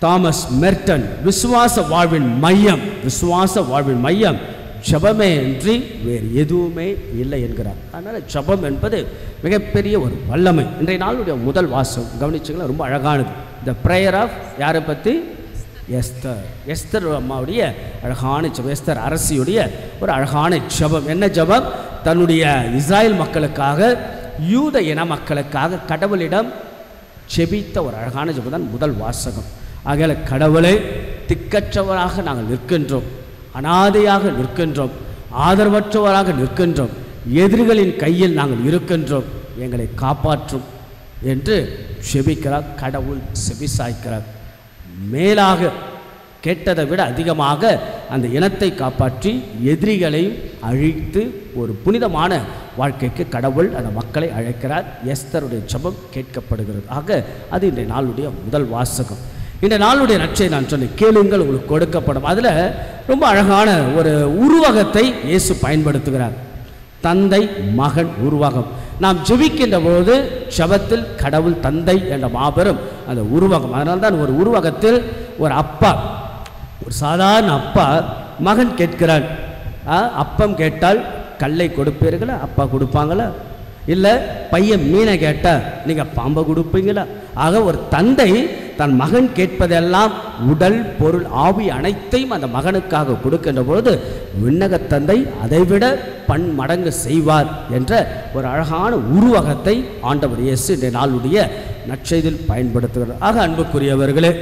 தாமஸ் மெர்டன் விசுவாச வாழ்வின் மையம் ஜெபமே அன்றி வேறு எதுவுமே இல்லை என்கிறார். அதனால் ஜெபம் என்பது மிகப்பெரிய ஒரு வல்லமை. இன்றைய நாளுடைய முதல் வாசம் கவனிச்சிங்களா, ரொம்ப அழகானது. த ப்ரேயர் ஆஃப் யாரை பற்றி? எஸ்தர் அம்மாவுடைய அழகான ஜெபம், எஸ்தர் அரசியுடைய ஒரு அழகான ஜெபம். என்ன ஜெபம்? தன்னுடைய இஸ்ராயல் மக்களுக்காக, யூத இன மக்களுக்காக கடவுளிடம் ஜெபித்த ஒரு அழகான ஜெபம் தான் முதல் வாசகம். ஆகையால் கடவுளை திக்கற்றவராக நாங்கள் நிற்கின்றோம், அனாதையாக நிற்கின்றோம், ஆதரவற்றவராக நிற்கின்றோம், எதிரிகளின் கையில் நாங்கள் இருக்கின்றோம், எங்களை காப்பாற்றும் என்று செபிக்கிறார். கடவுள் செபிசாய்க்கிறார். மேலாக கேட்டதை விட அதிகமாக அந்த இனத்தை காப்பாற்றி எதிரிகளையும் அழித்து ஒரு புனிதமான வாழ்க்கைக்கு கடவுள் அந்த மக்களை அழைக்கிறார். எஸ்தருடைய ஜெபம் கேட்கப்படுகிறது. ஆக அது இன்றைய நாளுடைய முதல் வாசகம். இந்த நாளுடைய நற்செய்தி நான் சொன்னேன், கேளுங்கள் உங்களுக்கு கொடுக்கப்படும். அதில் ரொம்ப அழகான ஒரு உருவகத்தை இயேசு பயன்படுத்துகிறார். தந்தை மகன் உருவகம். நாம் ஜெபிக்கின்ற போது ஜெபத்தில் கடவுள் தந்தை என்ற மாபெரும் அந்த உருவகம். அதனால்தான் ஒரு உருவகத்தில் ஒரு அப்பா, ஒரு சாதாரண அப்பா மகன் கேட்கிறான், அப்பம் கேட்டால் கல்லை கொடுப்பீர்களா? அப்பா கொடுப்பாங்களா? இல்லை பையன் மீனை கேட்டால் நீங்கள் பாம்பை கொடுப்பீங்களா? ஆக ஒரு தந்தை தன் மகன் கேட்பதெல்லாம் உடல் பொருள் ஆவி அனைத்தையும் அந்த மகனுக்காக கொடுக்கின்ற பொழுது விண்ணக தந்தை அதைவிட பன்மடங்கு செய்வார் என்ற ஒரு அழகான உருவகத்தை ஆண்டவர் இயேசு இந்த நாளுடைய நற்செய்தியில் பயன்படுத்துகிறார். ஆக அன்புக்குரியவர்களே,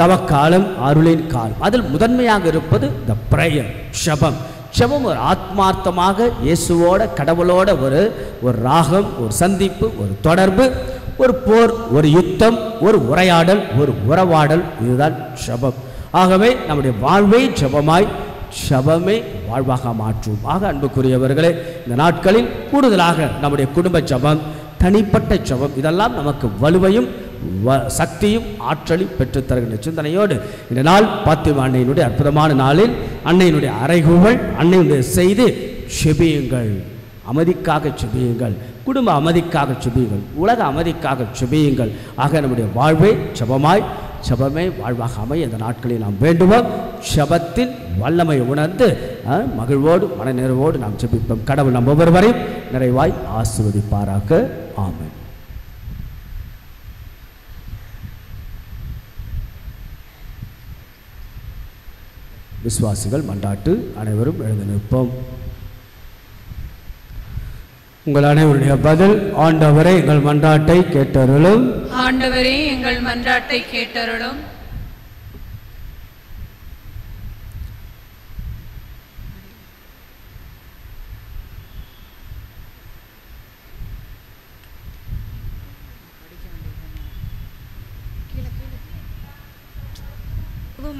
தவக்காலம் அருளின் காலம், அதில் முதன்மையாக இருப்பது த பிரேயர், ஜெபம். ஜெபம் ஒரு ஆத்மார்த்தமாக இயேசுவோட கடவுளோட ஒரு ராகம், ஒரு சந்திப்பு, ஒரு தொடர்பு, ஒரு போர், ஒரு யுத்தம், ஒரு உரையாடல், ஒரு உறவாடல். இதுதான் ஜெபம். ஆகவே நம்முடைய வாழ்வை ஜெபமாய், ஜெபமே வாழ்வாக மாற்றும். ஆக அன்புக்குரியவர்களே, இந்த நாட்களில் கூடுதலாக நம்முடைய குடும்ப ஜெபம், தனிப்பட்ட ஜெபம், இதெல்லாம் நமக்கு வலுவையும் சக்தியும் ஆற்றலையும் பெற்றுத்தருகின்ற சிந்தனையோடு இந்த நாள் பாத்திமா அன்னையினுடைய அற்புதமான நாளில் அன்னையினுடைய அறைகூவல், அன்னையினுடைய செய்து செபியுங்கள், அமைதிக்காக செபியுங்கள், குடும்ப அமைதிக்காக செபியுங்கள், உலக அமைதிக்காக செபியுங்கள். ஆக நம்முடைய வாழ்வை ஜெபமாய், ஜெபமே வாழ்வாக அமைய இந்த நாட்களில் நாம் வேண்டுவோம். ஜெபத்தின் வல்லமை உணர்ந்து மகிழ்வோடு மனநிறைவோடு நாம் ஜெபிப்போம். கடவுள் நம் ஒவ்வொருவரையும் நிறைவாய் ஆசீர்வதிப்பாராக. ஆமென். விசுவாசிகள் மன்றாட்டு அனைவரும் எழுந்து நிற்போம். உங்கள் அனைவருடைய பதில்: ஆண்டவரே எங்கள் மன்றாட்டை கேட்டருளும். ஆண்டவரே எங்கள் மன்றாட்டை கேட்டருளும்.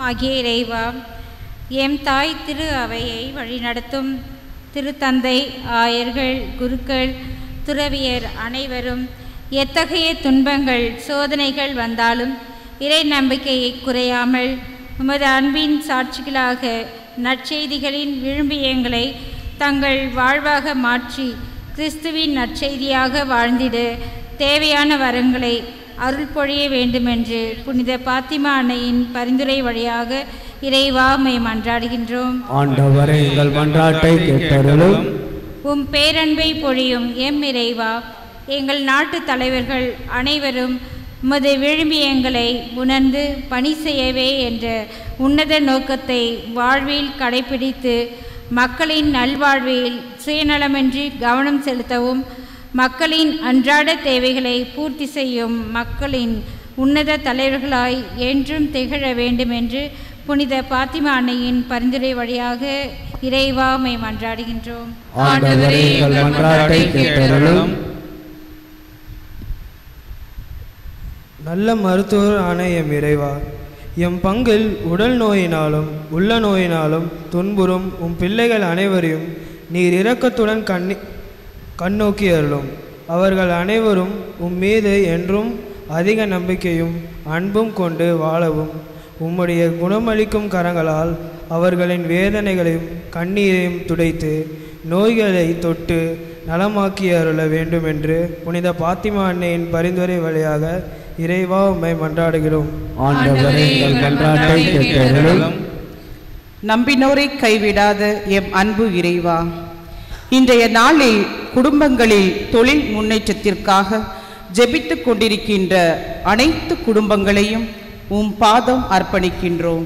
ஆகிய இறைவா, எம் தாய் திரு அவையை வழிநடத்தும் திருத்தந்தை, ஆயர்கள், குருக்கள், துறவியர் அனைவரும் எத்தகைய துன்பங்கள் சோதனைகள் வந்தாலும் இறை நம்பிக்கையை குறையாமல் உமது அன்பின் சாட்சிகளாக நற்செய்திகளின் விழுமியங்களை தங்கள் வாழ்வாக மாற்றி கிறிஸ்துவின் நற்செய்தியாக வாழ்ந்திட தேவையான வரங்களை அருள் பொழிய வேண்டுமென்று புனித பாத்திமா அன்னையின் பரிந்துரை வழியாக இறைவா உம்மை மன்றாடுகின்றோம். ஆண்டவரே எங்கள் மன்றாட்டை கேட்டருளும். உம் பேரன்பை பொழியும் எம் இறைவா, எங்கள் நாட்டு தலைவர்கள் அனைவரும் உமது விழுமியங்களை உணர்ந்து பணி செய்யவே என்ற உன்னத நோக்கத்தை வாழ்வில் கடைபிடித்து மக்களின் நல்வாழ்வில் சுயநலமின்றி கவனம் செலுத்தவும், மக்களின் அன்றாட தேவைகளை பூர்த்தி செய்யும் மக்களின் உன்னத தலைவர்களாய் என்றும் திகழ வேண்டும் என்று புனித பாத்திமா அன்னையின் பரிந்துரை வழியாக இறைவா உம்மை மன்றாடுகின்றோம். ஆண்டவரே எங்கள் மன்றாட்டை கேட்டருளும். நல்ல மருத்துவர் ஆன எம் இறைவா, எம் பங்கில் உடல் நோயினாலும் உள்ள நோயினாலும் துன்புறும் உம் பிள்ளைகள் அனைவரையும் நீர் இரக்கத்துடன் கண்ணோக்கி அருளும். அவர்கள் அனைவரும் உம் மீது என்றும் அதிக நம்பிக்கையும் அன்பும் கொண்டு வாழவும் உம்முடைய குணமளிக்கும் கரங்களால் அவர்களின் வேதனைகளையும் கண்ணீரையும் துடைத்து நோய்களை தொட்டு நலமாக்கி அருள வேண்டும் என்று புனித பாத்திமா அன்னையின் பரிந்துரை வழியாக இறைவா உம்மை மன்றாடுகிறோம். நம்பினோரை கைவிடாத எம் அன்பு இறைவா, இன்றைய நாளில் குடும்பங்களில் தொழில் முன்னேற்றத்திற்காக ஜெபித்து கொண்டிருக்கின்ற அனைத்து குடும்பங்களையும் உம் பாதம் அர்ப்பணிக்கின்றோம்.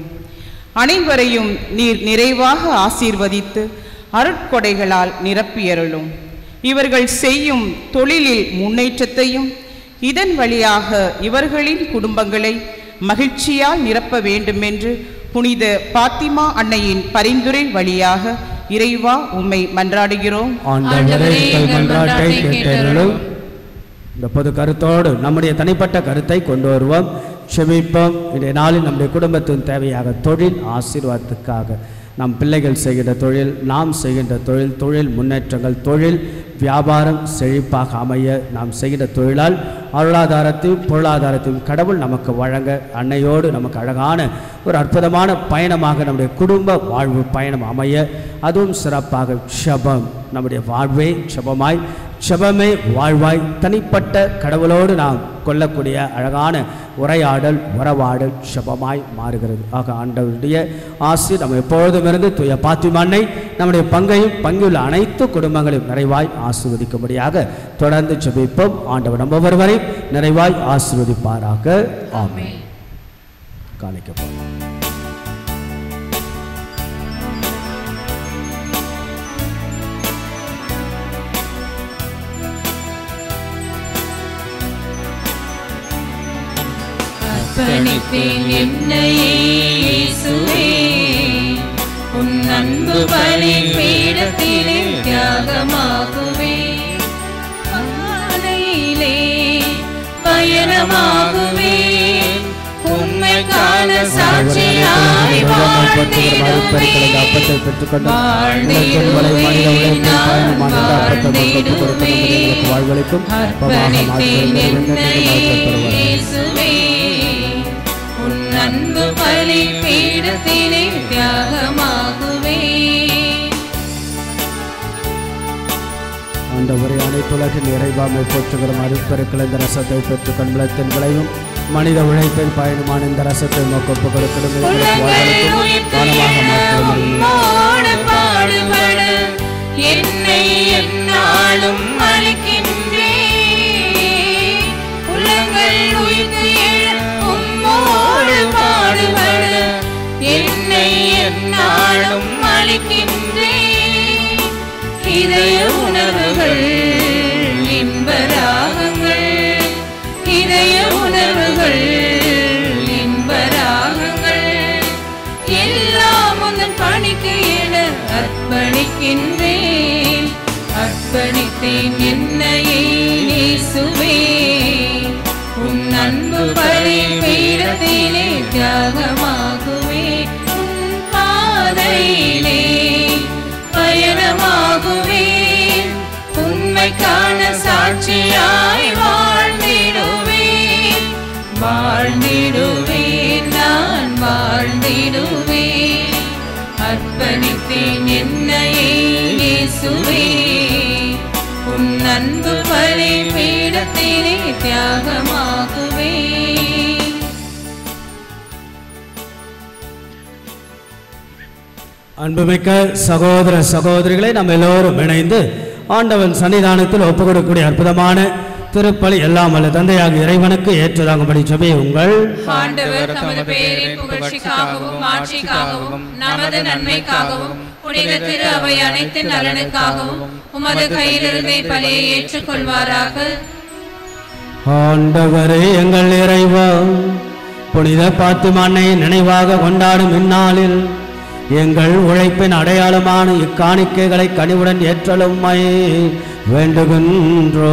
அனைவரையும் நீர் நிறைவாக ஆசீர்வதித்து அருட்கொடைகளால் நிரப்பியருளும். இவர்கள் செய்யும் தொழிலில் முன்னேற்றத்தையும் இதன் வழியாக இவர்களின் குடும்பங்களை மகிழ்ச்சியால் நிரப்ப வேண்டுமென்று புனித பாத்திமா அன்னையின் பரிந்துரை வழியாக இறைவா உம்மை மன்றாடுகிறோம். இந்த பொது கருத்தோடு நம்முடைய தனிப்பட்ட கருத்தை கொண்டு வருவோம், செபிப்போம். இன்றைய நாளில் நம்முடைய குடும்பத்தின் தேவையாக தொழில் ஆசீர்வாதத்துக்காக நம் பிள்ளைகள் செய்கின்ற தொழில், நாம் செய்கின்ற தொழில், தொழில் முன்னேற்றங்கள், தொழில் வியாபாரம் செழிப்பாக அமைய நாம் செய்கின்ற தொழிலால் அருளாதாரத்தையும் பொருளாதாரத்தையும் கடவுள் நமக்கு வழங்க அன்னையோடு நமக்கு அழகான ஒரு அற்புதமான பயணமாக நம்முடைய குடும்ப வாழ்வு பயணம் அமைய, அதுவும் சிறப்பாக செபம் நம்முடைய வாழ்வே செபமாய், செபமே வாழ்வாய், தனிப்பட்ட கடவுளோடு நாம் கொள்ளக்கூடிய அழகான உரையாடல் உறவாடல் செபமாய் மாறுகிறது. ஆக ஆண்டவருடைய ஆசி நம்ம எப்பொழுதும் இருந்து தூய பாத்திமா அன்னை நம்முடைய பங்கையும் பங்குள்ள அனைத்து குடும்பங்களையும் நிறைவாய் ஆசீர்வதிக்கும்படியாக தொடர்ந்து செபிப்போம். ஆண்டவர் நம்ம ஒருவரை நிறைவாய் ஆசீர்வதிப்பாராக. ஆமென். காணிக்கப்படும் அர்ப்பணிப்பேன் என்னையே இயேசுவே, உன் அன்பு பலிபீடத்திலே தியாகமாகுவேன். பாதையிலே பயணமாகுவேன், உம்மை காண சாட்சியாய் வாழ்ந்திடுவேன். அர்ப்பணிப்பேன் என்னையே இயேசுவே, உன் அன்பு பலிபீடத்திலே தியாகமாகுவேன். ஆண்டவரே, அனைத்துலகின் இறைவாமை போற்றுகிறோம். அருட்பெருக்கள் இந்த ரசத்தை பெற்று கண்பலத்தின் விளைவும் மனித உழைப்பில் பயணமான இந்த ரசத்தை நோக்க ஒப்புக் கொடுக்கிறோம். என்னை என்னாலும் அளிக்கின்றேன். உலங்கள் உயிர்த்து உம்மோடு பாடுபட என்னை என்னாலும் அளிக்கின்றேன். இதய உணர்வுகள் இன்பராகங்கள், இதய உணர்வுகள் இன்பராகங்கள் எல்லாம் உந்தன் பணிக்கு என அர்ப்பணிக்கின்றேன். அர்ப்பணித்தேன் என்னையே இயேசுவே, உன் அன்பு பலிபீடத்திலே தியாகமாகுவேன். உன் பாதையிலே பயணமாகுவேன், உம்மை காண சாட்சியாய் வாழ்ந்திடுவேன். வாழ்ந்திடுவேன், நான் வாழ்ந்திடுவேன். அர்ப்பணித்தேன் என்னையே இயேசுவே, உன் அன்பு பலிபீடத்திலே தியாகமாகுவேன். அன்புமிக்க சகோதர சகோதரிகளை நாம் எல்லோரும் இணைந்து ஆண்டவன் சன்னிதானத்தில் ஒப்புக் கொடுக்கக்கூடிய அற்புதமான திருப்பலி எல்லாம் அல்ல தந்தையாக இறைவனுக்கு ஏற்றதாகும்படி ஜெபியுங்கள். ஆண்டவர் தமது பெயரின் புகழ்ச்சிக்காகவும் ஆட்சிக்காகவும் நமது நன்மைக்காகவும் புனித திரு அவை அனைத்து நலனுக்காகவும் உமது கையிலிருந்தே பலியை ஏற்றுக்கொள்வாராக. ஆண்டவரே எங்கள் இறைவா, புனித பாத்திமா அன்னையை நினைவாக கொண்டாடும் இந்நாளில் எங்கள் உழைப்பின் அடையாளமான இக்காணிக்கைகளை கனிவுடன் ஏற்றலும்மை வேண்டுகின்றோ.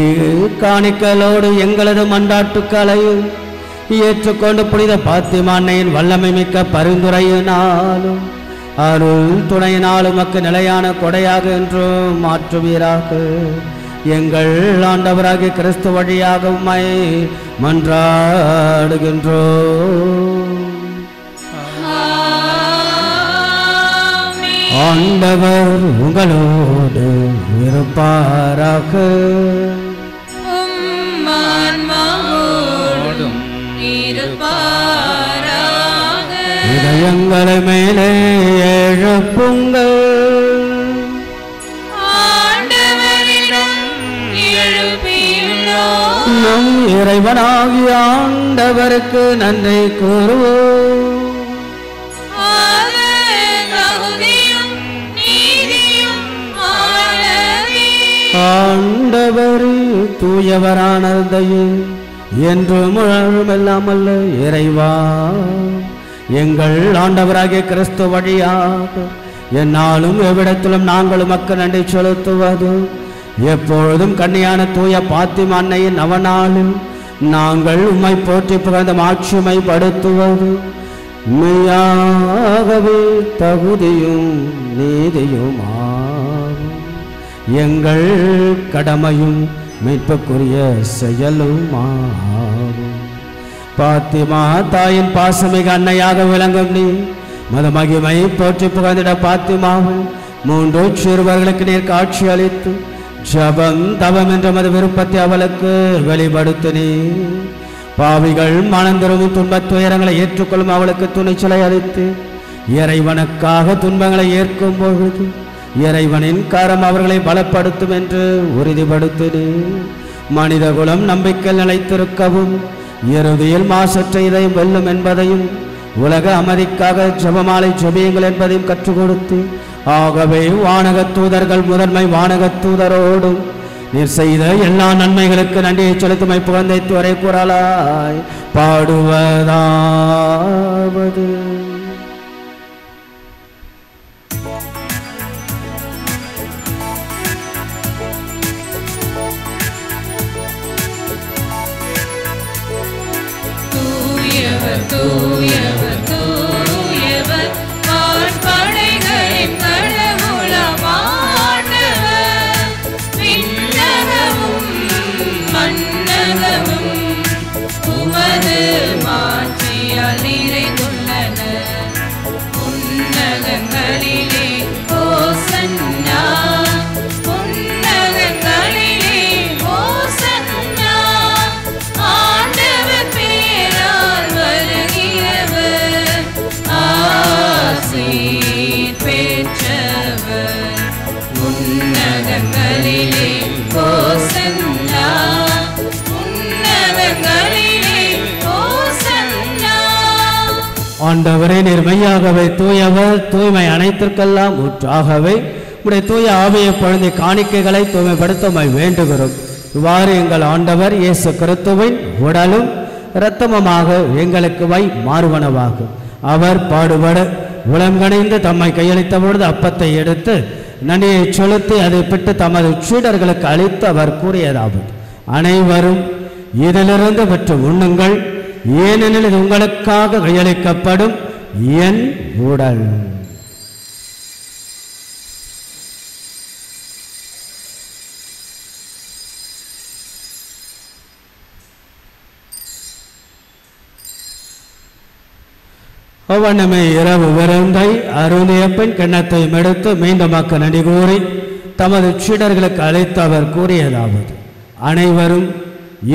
இக்காணிக்கைகளோடு எங்களது மன்றாட்டுக்களையும் ஏற்றுக்கொண்டு புனித பாத்திமா அன்னையின் வல்லமை மிக்க பரிந்துரையினாலும் அருள் துணையினாலும் மக்கு நிலையான கொடையாக என்றும் மாற்றுவீராக. எங்கள் ஆண்டவராகிய கிறிஸ்து வழியாக உம்மை மன்றாடுகின்றோம். ஆண்டவர் உங்களோடு இருப்பாராக. இதயங்களை மேலே எழுப்புங்கள். நம் இறைவனாகிய ஆண்டவருக்கு நன்றி கூறுவோம். ஆண்டவர் தூயவரானதையே என்று முழுமெல்லாமல்ல இறைவா, எங்கள் ஆண்டவராகிய கிறிஸ்து வழியாக என்னாலும் எவ்விடத்திலும் நாங்கள் உமக்கு நன்றி செலுத்துவது எப்பொழுதும் கன்னியான தூய பாத்திமா அன்னையின் நவநாளில் நாங்கள் உம்மை போற்றி புகழ்ந்த மாட்சிமைப்படுத்துவது மெய்யாகவே தகுதியும் நீதியுமாகும். எங்கள் கடமையும் மீட்புக்குரிய செயலுமாகும். பாத்திமா தாயின் பாசமிக அன்னையாக விளங்கும் நீ மத மகிமை போற்றி புகழ்ந்திட பாத்திமாவும் 3 சிறுவர்களுக்கு நீர் காட்சி அளித்து ஜபம் தவம் என்ற மத விருப்பத்தை அவளுக்கு வெளிப்படுத்தினே. பாவிகள் மனந்திரும்பும் துன்பத் துயரங்களை ஏற்றுக்கொள்ளும் அவளுக்கு துணிச்சலை அளித்து இறைவனுக்காக துன்பங்களை ஏற்கும் பொழுது இறைவனின் காரம் அவர்களை பலப்படுத்தும் என்று உறுதிப்படுத்தினே. மனித குலம் நம்பிக்கை நிலைத்திருக்கவும் இறுதியில் மாசற்ற இதயம் வெல்லும் என்பதையும் உலக அமைதிக்காக ஜபமாலை ஜபியுங்கள் என்பதையும் கற்றுக் கொடுத்து, ஆகவே வானகத் தூதர்கள் முதன்மை வானகத் தூதரோடும் நீர் செய்த எல்லா நன்மைகளுக்கு நன்றியை செலுத்துமை புகழ்ந்தை துறை குரலாய் பாடுவதாவது. தூயவர் தூயவர் வான்படைகளின் கடவுளமானவர். விண்ணகமும் மண்ணகமும் உமது மாட்சியால் நிறைந்துள்ளன. உன்னதங்களிலே ஓசன்னா, உன்னதங்களிலே ஓசன்னா. ஆண்டவர் பேரால் வருகிறவர் ஆசீர் பெற்றவர். உன்னதங்களிலே ஓசன்னா, உன்னதங்களிலே ஓசன்னா. ஆண்டவரே நேர்மையாகவே தூயவர், தூய்மை அனைத்திற்கெல்லாம் ஊற்றாகவே உடைய தூய ஆவியை பொழுது காணிக்கைகளை தூய்மைப்படுத்த வேண்டுகிறோம். இவ்வாறு எங்கள் ஆண்டவர் இயேசு கிறிஸ்துவின் உடலும் இரத்தமுமாக எங்களுக்கு மாறுவனவாகும். அவர் பாடுபட உளங்கணிந்து தம்மை கையளித்த பொழுது அப்பத்தை எடுத்து நன்றியை செலுத்தி அதை பிட்டு தமது சீடர்களுக்கு அளித்து அவர் கூறியதாவது, அனைவரும் இதிலிருந்து பெற்று உண்ணுங்கள், ஏனெனில் இது உங்களுக்காக கையளிக்கப்படும் என் உடல். அவ்வண்ணமே இரவு விருந்தை அருந்திய பின் கிண்ணத்தை எடுத்து மீண்டும் மக்கள் நன்றி கூறி தமது சீடர்களுக்கு அழைத்து அவர் கூறியதாவது, அனைவரும்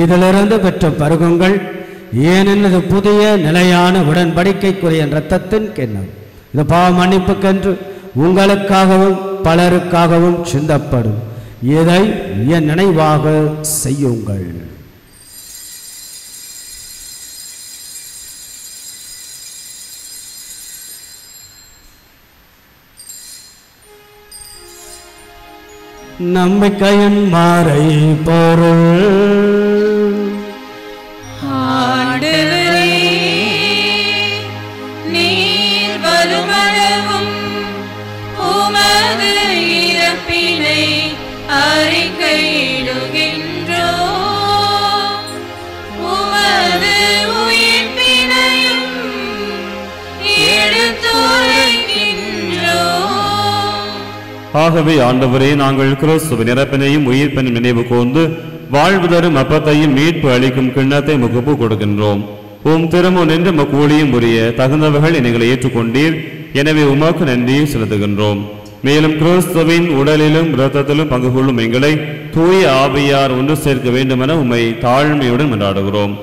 இதிலிருந்து பெற்ற பருகுங்கள், ஏனெனில் இது புதிய நிலையான உடன்படிக்கைக்குரிய இரத்தத்தின் கிண்ணம். இது பாவ மன்னிப்புக்கென்று உங்களுக்காகவும் பலருக்காகவும் சிந்தப்படும். இதை என் நினைவாக செய்யுங்கள். நம்பிக்கையின் மாறை பொருள். ஆண்டவரே, நீர் வருமளவும் உமது இறப்பினை அறிக்கையிடுகின்றோம், உமது உயிர்ப்பினையும் எடுத்துரைக்கின்றோம். ஆகவே ஆண்டவரே, நாங்கள் கிறிஸ்துவின் இறப்பினையும் உயிர்ப்பினையும் நினைவு கூர்ந்து வாழ்வு தரும் அப்பத்தையும் மீட்பு அளிக்கும் கிண்ணத்தை முகப்பு கொடுக்கின்றோம். உம் திரும்ப நின்று ஊழியம் புரிய தகுந்தவர்கள் எங்களை ஏற்றுக்கொண்டீர். எனவே உமக்கு நன்றி செலுத்துகின்றோம். மேலும் கிறிஸ்துவின் உடலிலும் இரத்தத்திலும் பங்கு கொள்ளும் எங்களை தூய ஆவியார் ஒன்று சேர்க்க வேண்டுமென உம்மை தாழ்மையுடன் கொண்டாடுகிறோம்.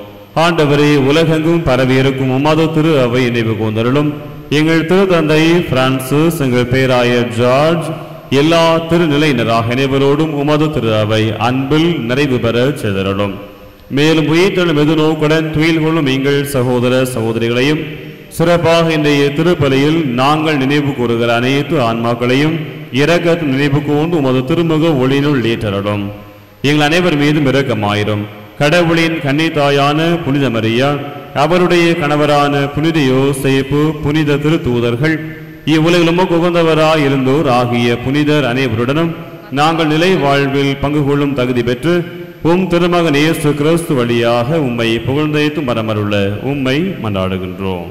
ஆண்டவரே, உலகெங்கும் பரவியிருக்கும் உமது திரு அவை நினைவு கூர்ந்தருளும். எங்கள் திருத்தந்தை பிரான்சிஸ், எங்கள் பேராயர் ஜார்ஜ், எல்லா திருநிலையினராக அனைவரோடும் உமது திரு அவை அன்பில் நிறைவு பெற செய்தருளும். மேலும் உயிர்த்தெழும் எதிர்நோக்குடன் துயில் கொள்ளும் எங்கள் சகோதர சகோதரிகளையும், சிறப்பாக இன்றைய திருப்பலியில் நாங்கள் நினைவு கூறுகிற அனைத்து ஆன்மாக்களையும் இரக்கத்தின் நினைவு கூர்ந்து உமது திருமுக ஒளியினுள் ஏற்றருளும். எங்கள் அனைவர் மீதும் இரக்கமாயிரும். கடவுளின் கன்னித்தாயான புனித மரியா, அவருடைய கணவரான புனித யோசேப்பு, புனித திருத்தூதர்கள், இவ்வுலகில் உமக்கு உகந்தவராய் இருந்தோர் ஆகிய புனிதர் அனைவருடனும் நாங்கள் நிலை வாழ்வில் பங்கு கொள்ளும் தகுதி பெற்று உம் திருமகன் இயேசு கிறிஸ்து வழியாக உம்மை புகழ்ந்தேத்தும் மரமருள உம்மை மன்றாடுகின்றோம்.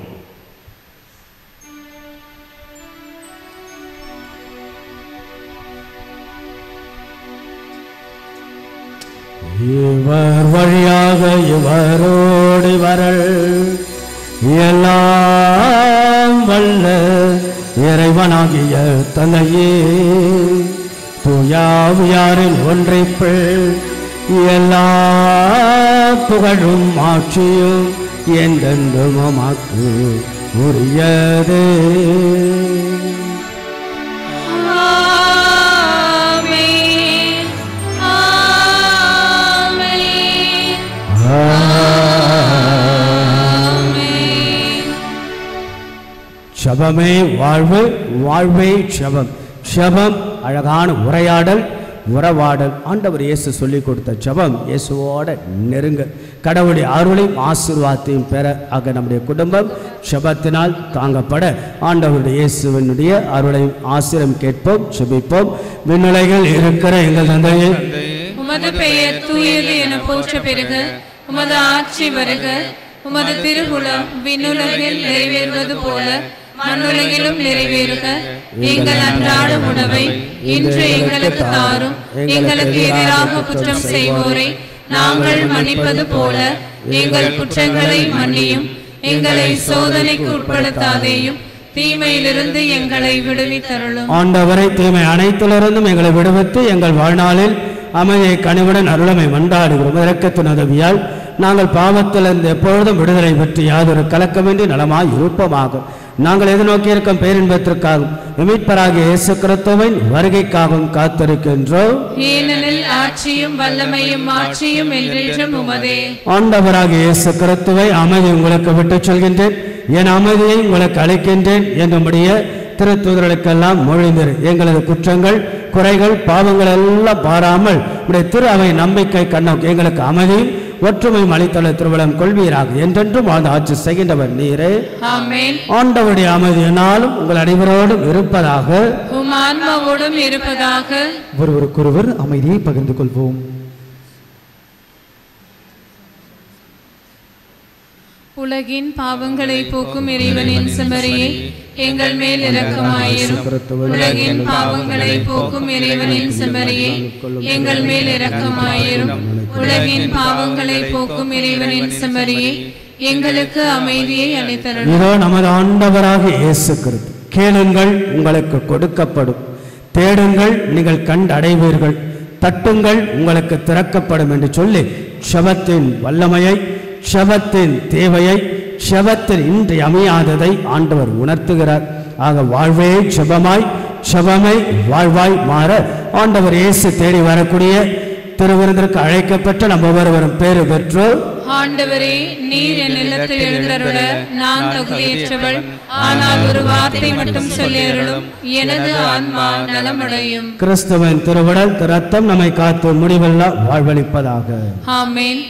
இவர் வழியாக இவரோடு வரல் எல்லாம் வல்ல இறைவனாகிய தந்தையே, தூயாவியாரின் ஒன்றைப்பில் எல்லா புகழும் ஆட்சியும் என்றென்றும் உமக்கு உரியதே. ஷபமே வாழ்வு, வாழ்வே ஷபம். ஷபம் அழகான உரையாடல், உறவாடல். ஆண்டவர் இயேசு சொல்லிக் கொடுத்த ஜபம் இயேசுவோட நெருங்க, கடவுளுடைய அருளையும் ஆசீர்வாதத்தையும் பெற ஆக நம்முடைய குடும்பம் ஜபத்தினால் தாங்கப்பட ஆண்டவருடைய இயேசுவினுடைய அருளையும் ஆசீர்வாதம் கேட்போம், ஜெபிப்போம். விண்ணுலகில் இருக்கிற எங்கள் தந்தையே, உமது பெயர் தூயது என போற்ற பெறுக. உமது ஆட்சி வருக. உமது திருவுளம் விண்ணுலகில் நிறைவேறுவது போல மண்ணுலகிலும் நிறைவேறுக. எங்கள் அன்றாட உணவை இன்று எங்களுக்கு தாரும். எங்களுக்கு எதிராக குற்றம் செய்வோரை நாங்கள் மன்னிப்பது போல எங்கள் குற்றங்களை மன்னியும். எங்களை சோதனைக்கு உட்படுத்தாதேயும், தீமையிலிருந்து எங்களை விடுவித்தருளும். ஆண்டவரை, தீமை அனைத்திலிருந்தும் எங்களை விடுவித்து எங்கள் வாழ்நாளில் அமைதியை கனிவுடன் அருளமை மன்றாடுகிறோம். இரக்கத்தின் உதவியால் நாங்கள் பாவத்திலிருந்து எப்பொழுதும் விடுதலை பெற்று யாதொரு கலக்கமின்றி நலமாய் இருப்போமாக. நாங்கள் எதிர்நோக்கி இருக்கும் பேரின்பத்திற்காகவும் மீட்பராகிய இயேசு கிறிஸ்துவின் வருகைக்காகவும் காத்திருக்கின்றோம். ஏனெனில் ஆட்சியும் வல்லமையும் ஆட்சியும் என்றென்றும் உமதே. ஆண்டவராகிய இயேசு கிறிஸ்துவை அமைதி உங்களுக்கு விட்டுச் சொல்கின்றேன், என் அமைதியை உங்களுக்கு அளிக்கின்றேன் என்னுடைய திருத்தூதர்களுக்கெல்லாம் மொழிந்தீர். எங்களது குற்றங்கள், குறைகள், பாவங்கள் எல்லாம் பாராமல் உடைய திரு அவை நம்பிக்கை கண்ணோக்கி எங்களுக்கு அமைதியும் ஒற்றுமையும் அளித்தள்ள திருவிழம் கொள்வீராக. என்றென்றும் வாழ்ந்து ஆட்சி செய்கின்றவர் நீரே. ஆமென். ஆண்டவருடைய அமைதியினாலும் உங்கள் அனைவரோடும் இருப்பதாக, உம் ஆன்மாவோடும் இருப்பதாக. ஒருவருக்கொருவர் அமைதியை பகிர்ந்து கொள்வோம். உலகின் பாவங்களை போக்கும் இறைவனின் செம்மறியே, எங்கள் மேல் இரக்கமாயிரும். உலகின் பாவங்களை போக்கும் இறைவனின் செம்மறியே, எங்கள் மேல் இரக்கமாயிரும். உலகின் பாவங்களை போக்கும் இறைவனின் செம்மறியே, எங்களுக்கு அமைதியை அளித்தருளும். இதோ நமது ஆண்டவராக இயேசு கிறிஸ்து, கேளுங்கள் உங்களுக்கு கொடுக்கப்படும், தேடுங்கள் நீங்கள் கண்டடைவீர்கள், தட்டுங்கள் உங்களுக்கு திறக்கப்படும் என்று சொல்லி ஷபத்தின் வல்லமையை, ஷபத்தின் தேவையை, ஷபத்தில் இன்றி அமையாததை ஆண்டவர் உணர்த்துகிறார். ஆக வாழ்வே ஜெபமாய், ஜெபமை வாழ்வாய் மாற ஆண்டவர் இயேசு தேடி வரக்கூடிய திருவிருந்திற்கு அழைக்கப்பட்ட நம்ம ஒவ்வொருவரும் பேறு பெற்று, ஆண்டவரே, நீர் என் இல்லத்தில் எழுந்தருள நான் தகுதியற்றவள். ஆனால் ஒரு வார்த்தை மட்டும் சொல்லி அருளும், எனது ஆன்மா நலமடையும். கிறிஸ்துவின் திருவுடல் இரத்தம் நம்மை காத்து முடிவெல்லாம் வாழ்வளிப்பதாக. ஆமென்.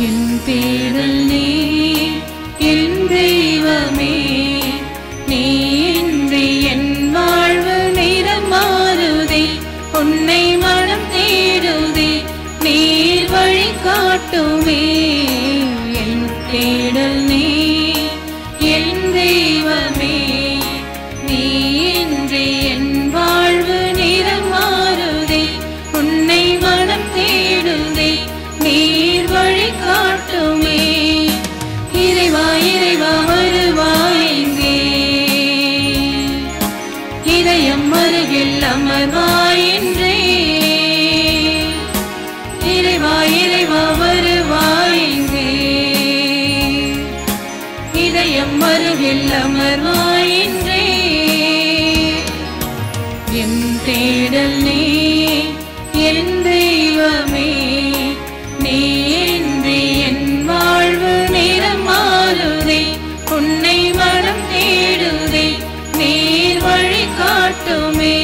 என் தேடல் நீ என் தெய்வமே, நீ இன்றி என் வாழ்வு நிறம் மாறுதே, உன்னை மனம் தேடுதே, நீர் வழி காட்டுமே. என் தேடல் நீ என் தெய்வமே, நீ இன்றி என் வாழ்வு நிறம் மாறுதே, உன்னை மனம் தேடுதே, நீர் வழி காட்டுமே. இறைவா இறைவா வருவாய் இங்கே, இதயம் அருகில் அமர்வாய் என்றே. இறைவா இறைவா வருவாய் இங்கே, இதயம் அருகில் அமர்வாய் என்றே. என் தேடல் நீ என் தெய்வமே, நீ இன்றி என் வாழ்வு நிறம் மாறுதே, உன்னை மனம் தேடுதே, நீர் வழி காட்டுமே.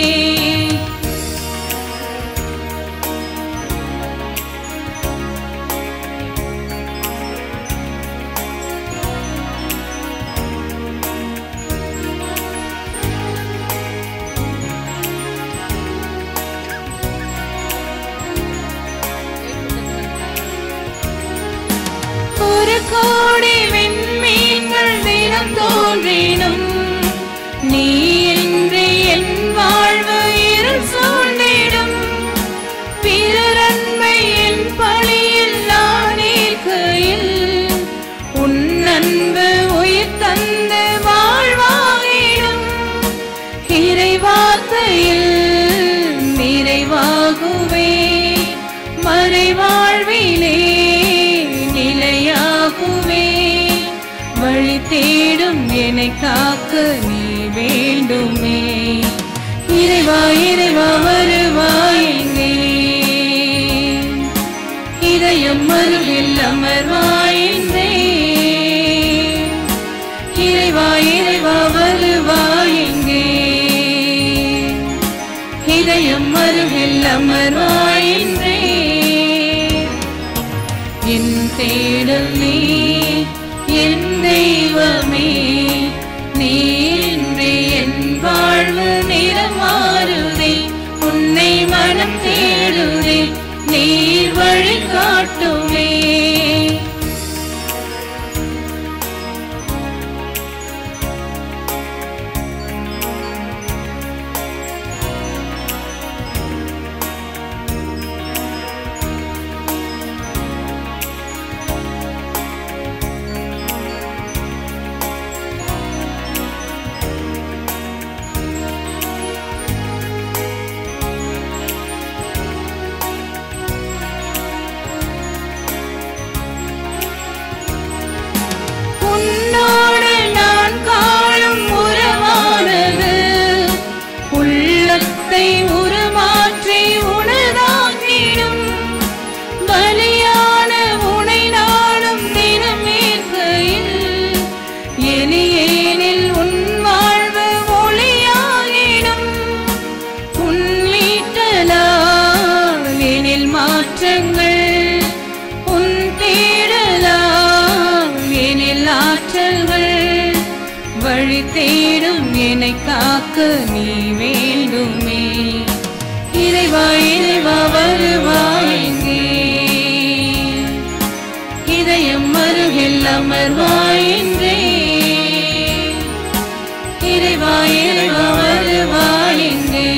ஒரு கோடி விண்மீன்கள் தினம் தோன்றினும், நீ இன்றி என் வாழ்வு இருள் சூழ்ந்திடும். பிறர் அன்பை என் பழியில் நான் ஏற்கையில், உன் அன்பு உயிர் தந்து வாழ்வாயிடும். இறைவார்த்தையில் நிறைவாகுவே, மறைவாழ்விலே நிலையாகுவே. வழி தேடும் என்னை காக்க நீ வேண்டுமே. இறைவா இறைவா வருவாய் இங்கே, இதயம் அருகில் அமர்வாய் என்றே. இறைவா இறைவா வருவாய் இங்கே, இதயம் அருகில் அமர்வாய் என்றே. என் தேடல் நீ என் தெய்வமே, நீ இன்றி என் வாழ்வு நிறம் மாறுதே, உன்னை மனம் தேடுதே, நீர் வழி காட்டுமே. உன்னோடு நான் காணும் உறவானது, உள்ளத்தை உருமாற்றி உனதாக்கிடும். பலியான உனை நாளும் தினம் ஏற்கையில், எளியேனில் உன் வாழ்வு ஒளியாகிடும். உன் மீட்டலால் எனில் மாற்றங்கள், உன் தேடலால் எனில் ஆற்றல்கள். வழி தேடும் என்னை காக்க நீ வேண்டுமே. இறைவா இறைவா வருவாய் இங்கே, இதயம் அருகில் அமர்வாய் என்றே. இறைவா இறைவா வருவாய் இங்கே,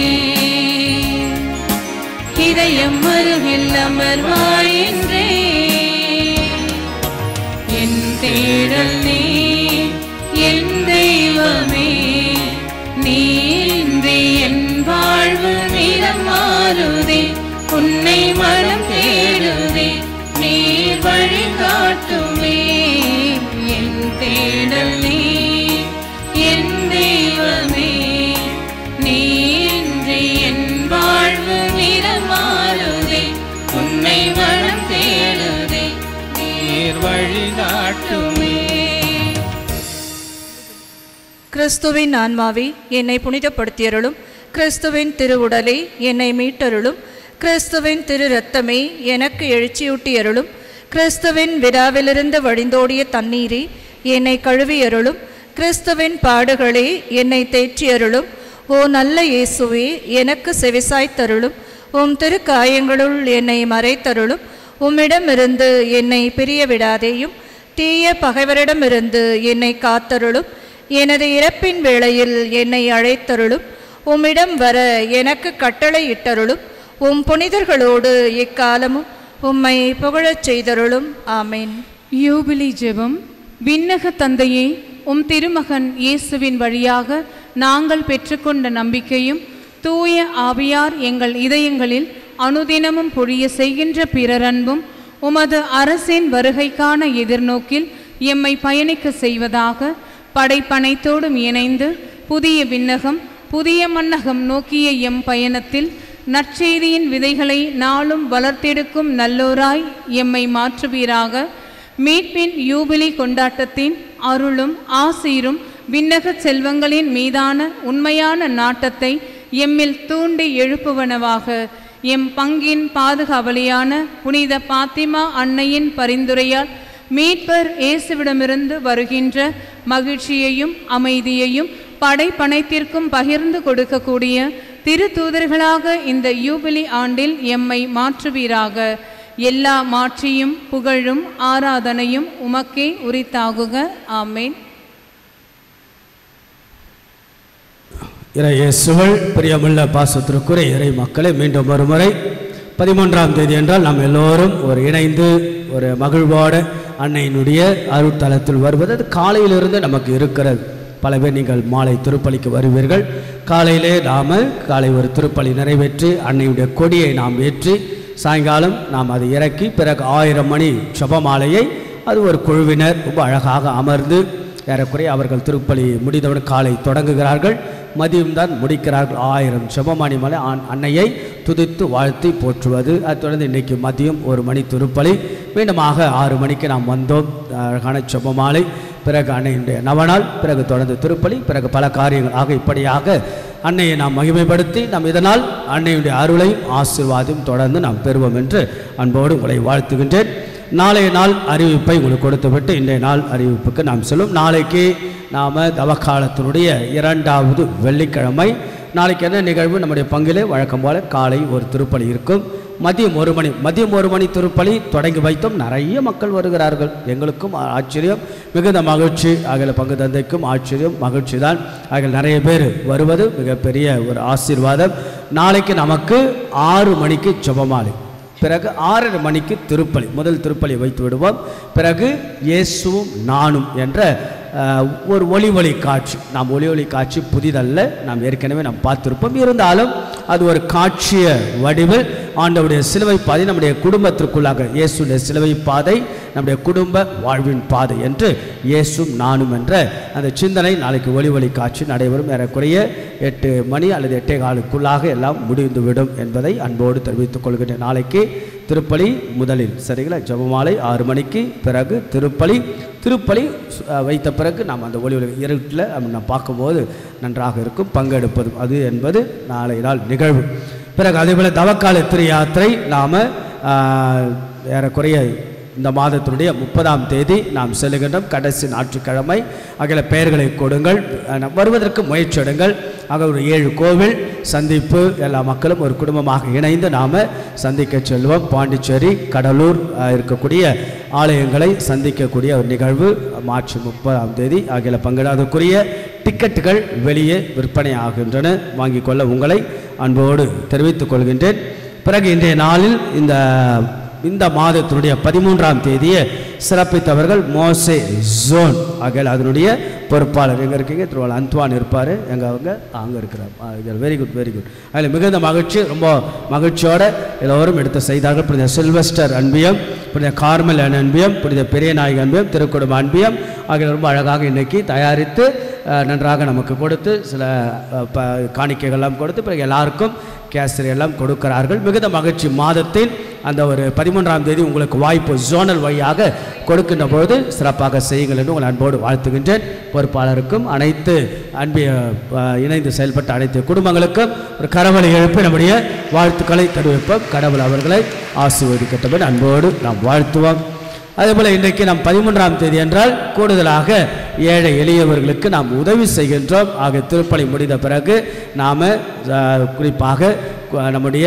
இதயம் அருகில் அமர்வாய் என்றே. என் தேடல் நீ என் தெய்வமே, நீ இன்றி என் வாழ்வு நிறம் மாறுதே, உன்னை மனம் தேடுதே, நீர் வழி காட்டுமே. என் தேடல் நீ என் தெய்வமே, நீ இன்றி என் வாழ்வு நிறம் மாறுதே, உன்னை மனம் தேடுதே, நீர் வழி காட்டுமே. கிறிஸ்துவின் ஆன்மாவே என்னை புனிதப்படுத்தியருளும், கிறிஸ்துவின் திருவுடலே என்னை மீட்டருளும், கிறிஸ்துவின் திரு இரத்தமே எனக்கு எழுச்சியூட்டியருளும், கிறிஸ்துவின் விழாவிலிருந்து வழிந்தோடிய தண்ணீரே என்னை கழுவியருளும். கிறிஸ்துவின் பாடுகளே என்னை தேற்றியருளும். ஓ நல்ல இயேசுவே, எனக்கு செவிசாய்த்தருளும். உம் திருக்காயங்களுள் என்னை மறைத்தருளும். உம்மிடமிருந்து என்னை பிரிய விடாதேயும். தீய பகைவரிடமிருந்து என்னை காத்தருளும். எனது இறப்பின் வேளையில் என்னை அழைத்தருளும். உம்மிடம் வர எனக்கு கட்டளை இட்டருளும். உம் புனிதர்களோடு எக்காலமும் உம்மை புகழச் செய்தருளும். ஆமேன். யூபிலி ஜெபம். விண்ணக தந்தையே, உம் திருமகன் இயேசுவின் வழியாக நாங்கள் பெற்றுக்கொண்ட நம்பிக்கையும் தூய ஆவியார் எங்கள் இதயங்களில் அனுதினமும் பொழிய செய்கின்ற பிறரன்பும் உமது அரசின் வருகைக்கான எதிர்நோக்கில் எம்மை பயணிக்க செய்வதாக படைப்பனைத்தோடும் இணைந்து புதிய விண்ணகம் புதிய மன்னகம் நோக்கிய எம் பயணத்தில் நற்செய்தியின் விதைகளை நாளும் வளர்த்தெடுக்கும் நல்லோராய் எம்மை மாற்றுவீராக. மீட்பின் யூபிலி கொண்டாட்டத்தின் அருளும் ஆசீரும் விண்ணக செல்வங்களின் மீதான உண்மையான நாட்டத்தை எம்மில் தூண்டி எழுப்புவனவாக. எம் பங்கின் பாதுகாவலியான புனித பாத்திமா அன்னையின் பரிந்துரையால் மீட்பர் இயேசுவிடமிருந்து வருகின்ற மகிழ்ச்சியையும் அமைதியையும் படைப்பனைத்திற்கும் பகிர்ந்து கொடுக்கக்கூடிய திருத்தூதர்களாக இந்த யூபிலி ஆண்டில் எம்மை மாற்றுவீராக. எல்லா மாட்சியும் புகழும் ஆராதனையும் உமக்கே உரித்தாகுக. ஆமேன். இறையேசுவில் பிரியமுள்ள பாசத்திற்குரிய இறை மக்களை மீண்டும் ஒரு முறை 13ஆம் தேதி என்றால் நாம் எல்லோரும் ஒரு இணைந்து ஒரு மகிழ்வோடு அன்னையினுடைய அருட்தலத்தில் வருவது அது காலையிலிருந்து நமக்கு இருக்கிறது. பல பேர் நீங்கள் மாலை திருப்பலிக்கு வருவீர்கள். காலையிலே காலை ஒரு திருப்பலி நிறைவேற்றி அன்னையுடைய கொடியை நாம் ஏற்றி சாயங்காலம் நாம் அதை இறக்கி பிறகு 1000 மணி ஜெபமாலையை அது ஒரு குழுவினர் ரொம்ப அழகாக அமர்ந்து ஏறக்குறைய அவர்கள் திருப்பலி முடிந்தவுடன் காலை தொடங்குகிறார்கள், மதியம்தான் முடிக்கிறார்கள். 1000 ஜெபமாலை மலை அன்னையை துதித்து வாழ்த்தி போற்றுவது. அது தொடர்ந்து இன்றைக்கு மதியம் 1 மணி திருப்பலி, மீண்டுமாக 6 மணிக்கு நாம் வந்தோம், அழகான ஜெபமாலை, பிறகு அன்னையுடைய நவநாள், பிறகு தொடர்ந்து திருப்பலி, பிறகு பல காரியங்கள் ஆக இப்படியாக அன்னையை நாம் மகிமைப்படுத்தி நாம் இதனால் அன்னையுடைய அருளையும் ஆசீர்வாதம் தொடர்ந்து நாம் பெறுவோம் என்று அன்போடு உங்களை வாழ்த்துகின்றேன். நாளைய நாள் அறிவிப்பை உங்களுக்கு கொடுத்துவிட்டு இன்றைய நாள் அறிவிப்புக்கு நாம் செல்லும். நாளைக்கு நாம் தவக்காலத்தினுடைய 2வது வெள்ளிக்கிழமை. நாளைக்கு என்ன நிகழ்வு? நம்முடைய பங்கிலே வழக்கம் போல காலை ஒரு திருப்பலி இருக்கும். மதியம் 1 மணி திருப்பலி தொடங்கி வைத்தோம். நிறைய மக்கள் வருகிறார்கள். எங்களுக்கும் ஆச்சரியம், மிகுந்த மகிழ்ச்சி. ஆகிய பங்கு தந்தைக்கும் ஆச்சரியம், மகிழ்ச்சி தான். ஆகிய நிறைய பேர் வருவது மிகப்பெரிய ஒரு ஆசீர்வாதம். நாளைக்கு நமக்கு 6 மணிக்கு ஜெபமாலை, பிறகு 6:30 மணிக்கு திருப்பலி, முதல் திருப்பலி வைத்து விடுவோம். பிறகு இயேசுவும் நானும் என்ற ஒரு ஒளி காட்சி. நாம் ஒளி காட்சி புதிதல்ல, நாம் ஏற்கனவே நாம் பார்த்திருப்போம். இருந்தாலும் அது ஒரு காட்சிய வடிவில் ஆண்டவருடைய சிலுவை பாதை நம்முடைய குடும்பத்திற்குள்ளாக, இயேசுடைய சிலுவை பாதை நம்முடைய குடும்ப வாழ்வின் பாதை என்று இயேசும் நானும் என்ற அந்த சிந்தனை நாளைக்கு ஒளி காட்சி நடைபெறும். ஏறக்குறைய 8 மணி அல்லது 8:15க்குள்ளாக எல்லாம் முடிந்துவிடும் என்பதை அன்போடு தெரிவித்துக் கொள்கின்றேன். நாளைக்கு திருப்பலி முதலில், சரிங்களா? ஜெபமாலை 6 மணிக்கு, பிறகு திருப்பலி வைத்த பிறகு நாம் அந்த ஒளி இருட்டில் நாம் பார்க்கும்போது நன்றாக இருக்கும். பங்கெடுப்பதும் அது என்பது நாளை நாள் நிகழ்வு. பிறகு அதேபோல் தவக்கால திரு யாத்திரை நாம் ஏறக்குறைய இந்த மாதத்தினுடைய 30ஆம் தேதி நாம் செல்லுகின்றோம். கடைசி ஞாயிற்றுக்கிழமை. அகில பெயர்களை கொடுங்கள், வருவதற்கு முயற்சி எடுங்கள். ஆக ஒரு 7 கோவில் சந்திப்பு, எல்லா மக்களும் ஒரு குடும்பமாக இணைந்து நாம் சந்திக்க செல்வோம். பாண்டிச்சேரி, கடலூர் இருக்கக்கூடிய ஆலயங்களை சந்திக்கக்கூடிய ஒரு நிகழ்வு மார்ச் 30ஆம் தேதி. ஆகிய பங்கிடாதற்குரிய டிக்கெட்டுகள் வெளியே விற்பனை ஆகின்றன, வாங்கிக் கொள்ள உங்களை அன்போடு தெரிவித்துக் கொள்கின்றேன். பிறகு இன்றைய நாளில் இந்த மாதத்தினுடைய 13ஆம் தேதியை சிறப்பித்தவர்கள் மோசே ஜோன். ஆகையால் அதனுடைய பொறுப்பாளர் எங்கே இருக்கீங்க? திருவாளர் அந்த்வான் இருப்பார். அவங்க அங்கே இருக்கிறார். Very good. அதில் மிகுந்த மகிழ்ச்சி, ரொம்ப மகிழ்ச்சியோடு எல்லோரும் எடுத்து செய்தார்கள். புனித சில்வஸ்டர் அன்பியம், புனித கார்மல் அன்பியம், புனித பெரிய நாயக அன்பியம், திருக்குடும்ப அன்பியம் ஆகிய ரொம்ப அழகாக இன்றைக்கி தயாரித்து நன்றாக நமக்கு கொடுத்து சில காணிக்கைகள்லாம் கொடுத்து பிறகு எல்லாருக்கும் கேசரி எல்லாம் கொடுக்கிறார்கள். மிகுந்த மகிழ்ச்சி. மாதத்தில் அந்த ஒரு 13ஆம் தேதி உங்களுக்கு வாய்ப்பு ஜோனல் வழியாக கொடுக்கின்ற பொழுது சிறப்பாக செய்யுங்கள் என்று உங்கள் அன்போடு வாழ்த்துகின்றேன். பொறுப்பாளருக்கும் அனைத்து இணைந்து செயல்பட்ட அனைத்து குடும்பங்களுக்கும் ஒரு கரவலை எழுப்பி நம்முடைய வாழ்த்துக்களை தெரிவிப்போம். கடவுள் அவர்களை ஆசீர்வதிக்கட்டும் அன்போடு நாம் வாழ்த்துவோம். அதேபோல் இன்றைக்கு நாம் 13ஆம் தேதி என்றால் கூடுதலாக ஏழை எளியவர்களுக்கு நாம் உதவி செய்கின்றோம். ஆக திருப்பலி முடிந்த பிறகு நாம் குறிப்பாக நம்முடைய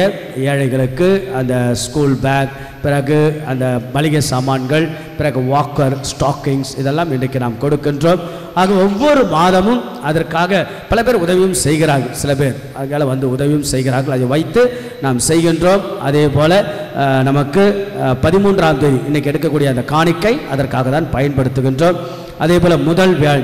ஏழைகளுக்கு அந்த ஸ்கூல் பேக், பிறகு அந்த மளிகை சாமான்கள், பிறகு வாக்கர், ஸ்டாக்கிங்ஸ் இதெல்லாம் இன்றைக்கு நாம் கொடுக்கின்றோம். ஆக ஒவ்வொரு மாதமும் அதற்காக பல பேர் உதவியும் செய்கிறார்கள். சில பேர் அதனால் வந்து உதவியும் செய்கிறார்கள். அதை வைத்து நாம் செய்கின்றோம். அதே போல் நமக்கு 13ஆம் தேதி இன்றைக்கி எடுக்கக்கூடிய அந்த காணிக்கை அதற்காக தான் பயன்படுத்துகின்றோம். அதே போல்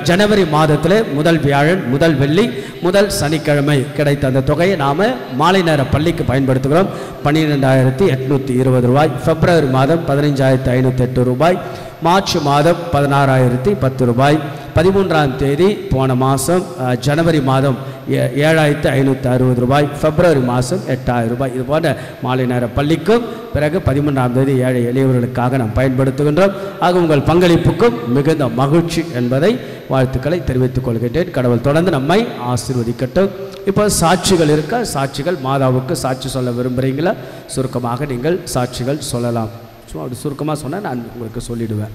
ஜனவரி மாதத்தில் முதல் வியாழன், முதல் வெள்ளி, முதல் சனிக்கிழமை கிடைத்த அந்த தொகையை நாம் மாலை நேர பள்ளிக்கு பயன்படுத்துகிறோம். 12,820 ரூபாய். பிப்ரவரி மாதம் 15,508 ரூபாய். மார்ச் மாதம் 16,010 ரூபாய். 13ஆம் தேதி போன மாதம் ஜனவரி மாதம் 7,560 ரூபாய். பிப்ரவரி மாதம் 8,000 ரூபாய். இது போன்ற மாலை நேர பள்ளிக்கும் பிறகு 13ஆம் தேதி ஏழை எளியவர்களுக்காக நாம் பயன்படுத்துகின்றோம். ஆக உங்கள் பங்களிப்புக்கும் மிகுந்த மகிழ்ச்சி என்பதை வாழ்த்துக்களை தெரிவித்துக் கொள்கின்றேன். கடவுள் தொடர்ந்து நம்மை ஆசீர்வதிக்கட்டும். இப்போ சாட்சிகள் இருக்க, சாட்சிகள் மாதாவுக்கு சாட்சி சொல்ல விரும்புகிறீங்களா? சுருக்கமாக நீங்கள் சாட்சிகள் சொல்லலாம். சும்மா அப்படி சுருக்கமாக சொன்னால் நான் உங்களுக்கு சொல்லிவிடுவேன்.